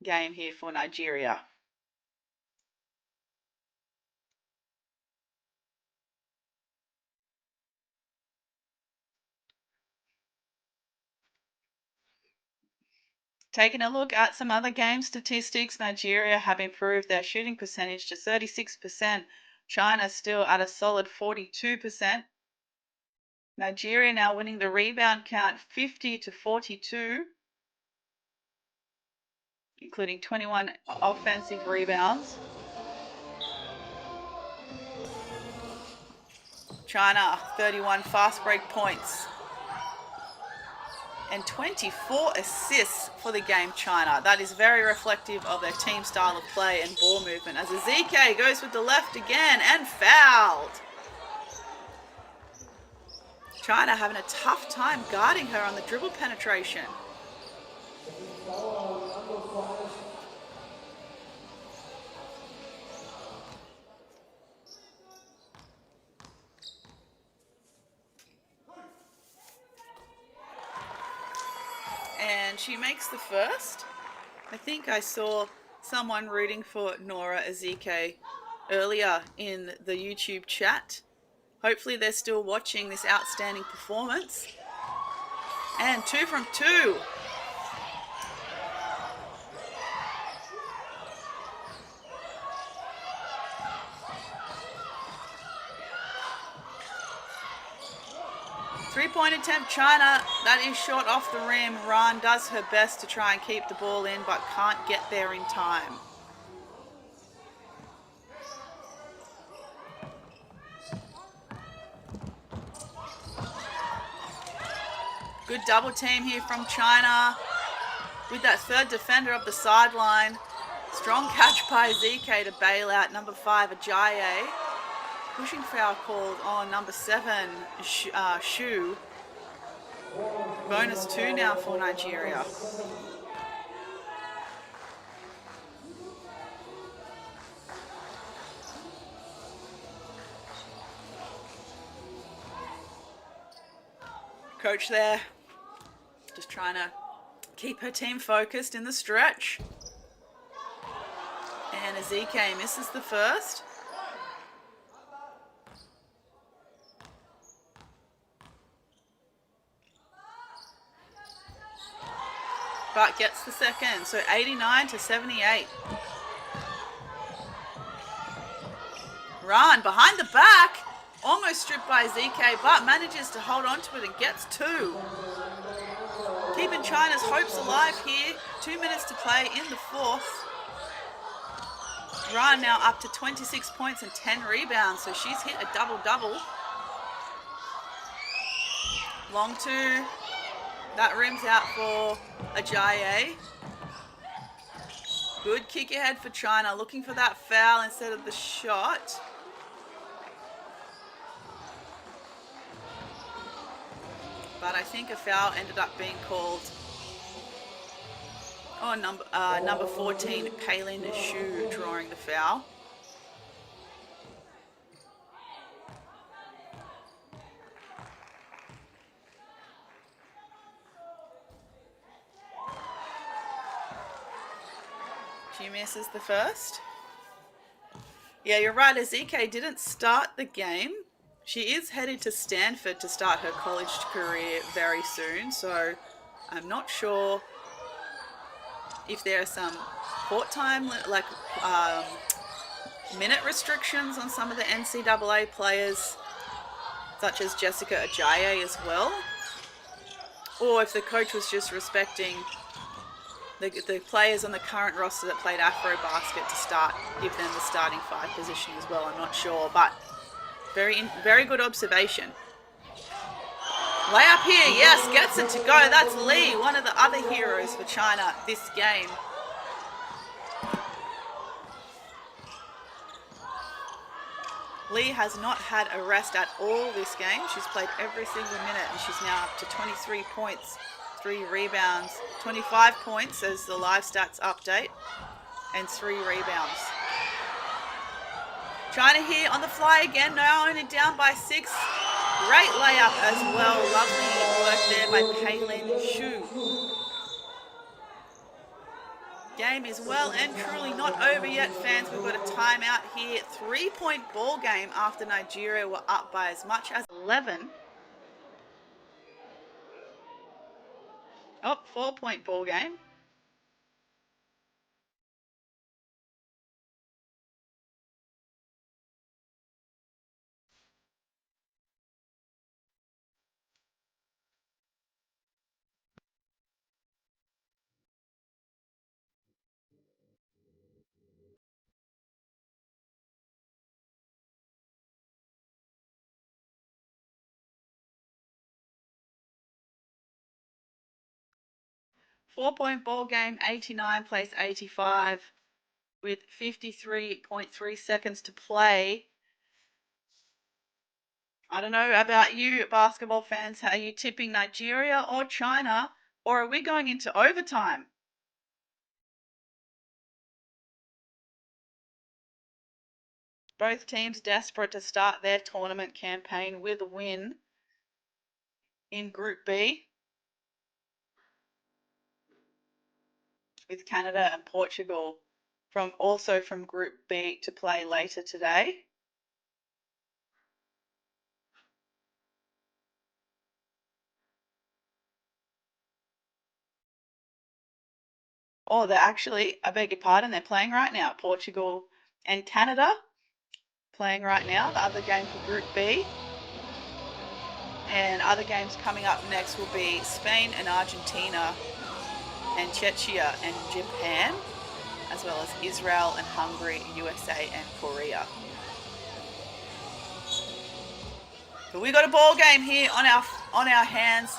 game here for Nigeria. Taking a look at some other game statistics, Nigeria have improved their shooting percentage to 36%. China still at a solid 42%. Nigeria now winning the rebound count 50-42, including 21 offensive rebounds. China 31 fast break points and 24 assists for the game, China. That is very reflective of their team style of play and ball movement, as Ezike goes with the left again and fouled. China having a tough time guarding her on the dribble penetration. And she makes the first. I think I saw someone rooting for Nora Ezike earlier in the YouTube chat. Hopefully they're still watching this outstanding performance. And 2 from 2. Three-point attempt, China. That is short off the rim. Ran does her best to try and keep the ball in, but can't get there in time. Good double team here from China with that third defender up the sideline. Strong catch by Ezike to bail out number 5, Ajayi. Pushing foul called on number 7, Shu. Bonus 2 now for Nigeria. Coach there, just trying to keep her team focused in the stretch. And Ezike misses the first. But gets the second, so 89-78. Run behind the back. Almost stripped by ZK, but manages to hold on to it and gets 2. Keeping China's hopes alive here. 2 minutes to play in the 4th. Ryan now up to 26 points and 10 rebounds, so she's hit a double-double. Long 2. That rims out for Ajayi. Good kick ahead for China, looking for that foul instead of the shot. But I think a foul ended up being called. Oh, number 14, Kaylin Shu drawing the foul. She misses the first. Yeah, you're right. Ezike didn't start the game. She is headed to Stanford to start her college career very soon, so I'm not sure if there are some court time, like minute restrictions on some of the NCAA players, such as Jessica Ajayi as well, or if the coach was just respecting the players on the current roster that played Afro-basket to start, give them the starting 5 position as well. I'm not sure, but very good observation. Layup here, yes, gets it to go. That's Lee, one of the other heroes for China this game. Lee has not had a rest at all this game. She's played every single minute, and she's now up to 23 points, 3 rebounds, 25 points as the live stats update, and 3 rebounds. China here on the fly again, now only down by 6. Great layup as well. Lovely work there by Kaylin Shu. Game is well and truly not over yet, fans. We've got a timeout here. 3-point ball game after Nigeria were up by as much as 11. Oh, 4-point ball game. Four-point ball game, 89 plays 85 with 53.3 seconds to play. I don't know about you basketball fans. Are you tipping Nigeria or China, or are we going into overtime? Both teams desperate to start their tournament campaign with a win in Group B, with Canada and Portugal also from Group B to play later today. Oh, I beg your pardon, they're playing right now. Portugal and Canada playing right now, the other game for Group B. And other games coming up next will be Spain and Argentina and Czechia and Japan, as well as Israel and Hungary, USA and Korea. But we got a ball game here on our hands.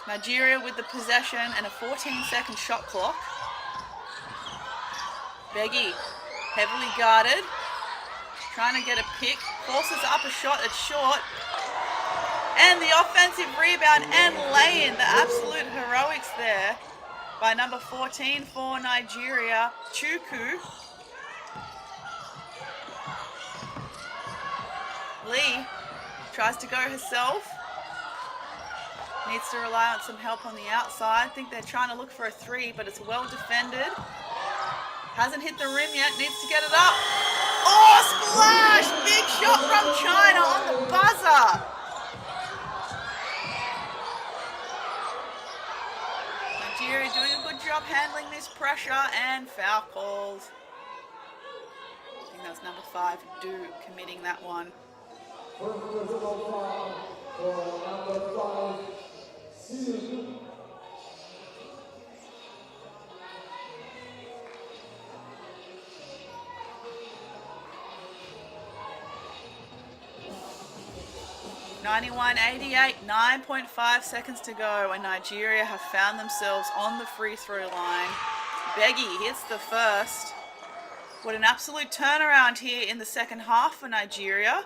Nigeria with the possession and a 14-second shot clock. Beggy, heavily guarded, trying to get a pick, forces up a shot that's short. And the offensive rebound and lay-in, the absolute heroics there by number 14 for Nigeria, Chukwu. Lee tries to go herself. Needs to rely on some help on the outside. I think they're trying to look for a 3, but it's well defended. Hasn't hit the rim yet, needs to get it up. Oh, splash! Big shot from China on the buzzer. Nigeria doing a good job handling this pressure, and foul calls. think that was number 5, Du, committing that one. First personal foul for number 5, Sue. (91-88), 9.5 seconds to go, and Nigeria have found themselves on the free throw line. Beggy hits the first. What an absolute turnaround here in the second half for Nigeria.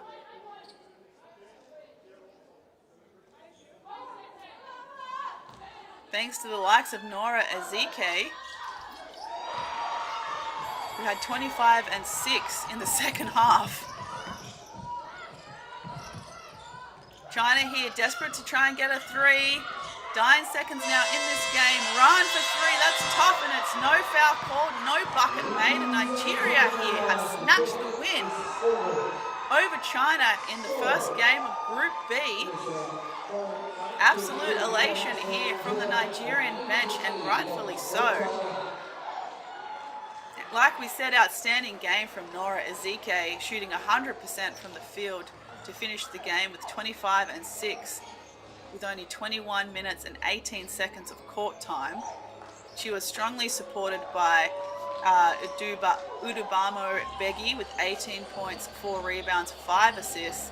Thanks to the likes of Nora Ezike, who had 25 and 6 in the second half. China here, desperate to try and get a 3. 9 seconds now in this game. Run for 3, that's tough, and it's no foul called, no bucket made, and Nigeria here have snatched the win over China in the first game of Group B. Absolute elation here from the Nigerian bench, and rightfully so. Like we said, outstanding game from Nora Ezike, shooting 100% from the field to finish the game with 25 and 6 with only 21 minutes and 18 seconds of court time. She was strongly supported by Udubamo Beggy with 18 points, 4 rebounds, 5 assists,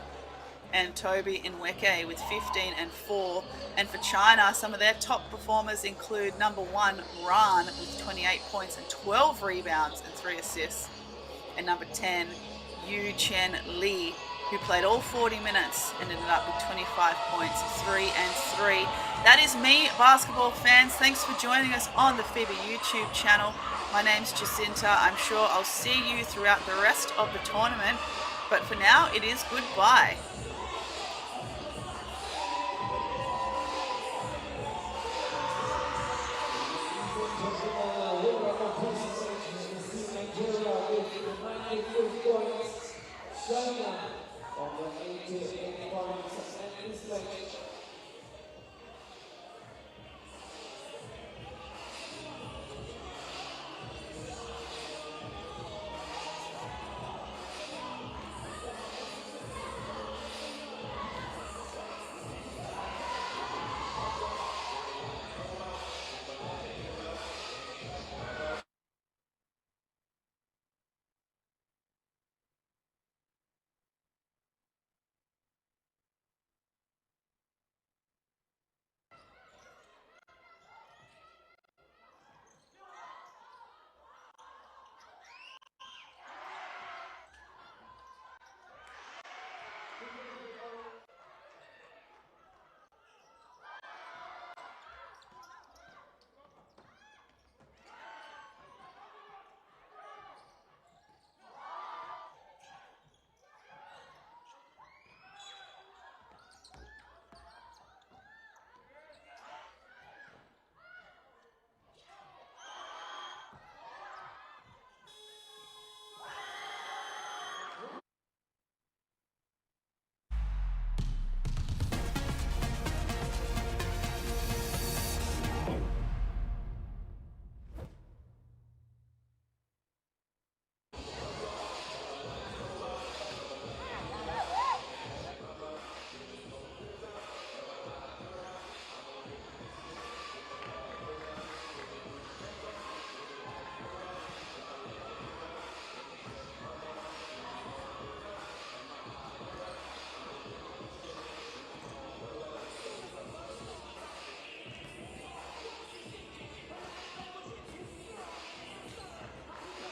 and Toby Nweke with 15 and 4. And for China, some of their top performers include number 1, Ran, with 28 points and 12 rebounds and 3 assists, and number 10, Yu Chen Li, who played all 40 minutes and ended up with 25 points, 3 and 3. That is me, basketball fans. Thanks for joining us on the FIBA YouTube channel. My name's Jacinta. I'm sure I'll see you throughout the rest of the tournament. But for now, it is goodbye.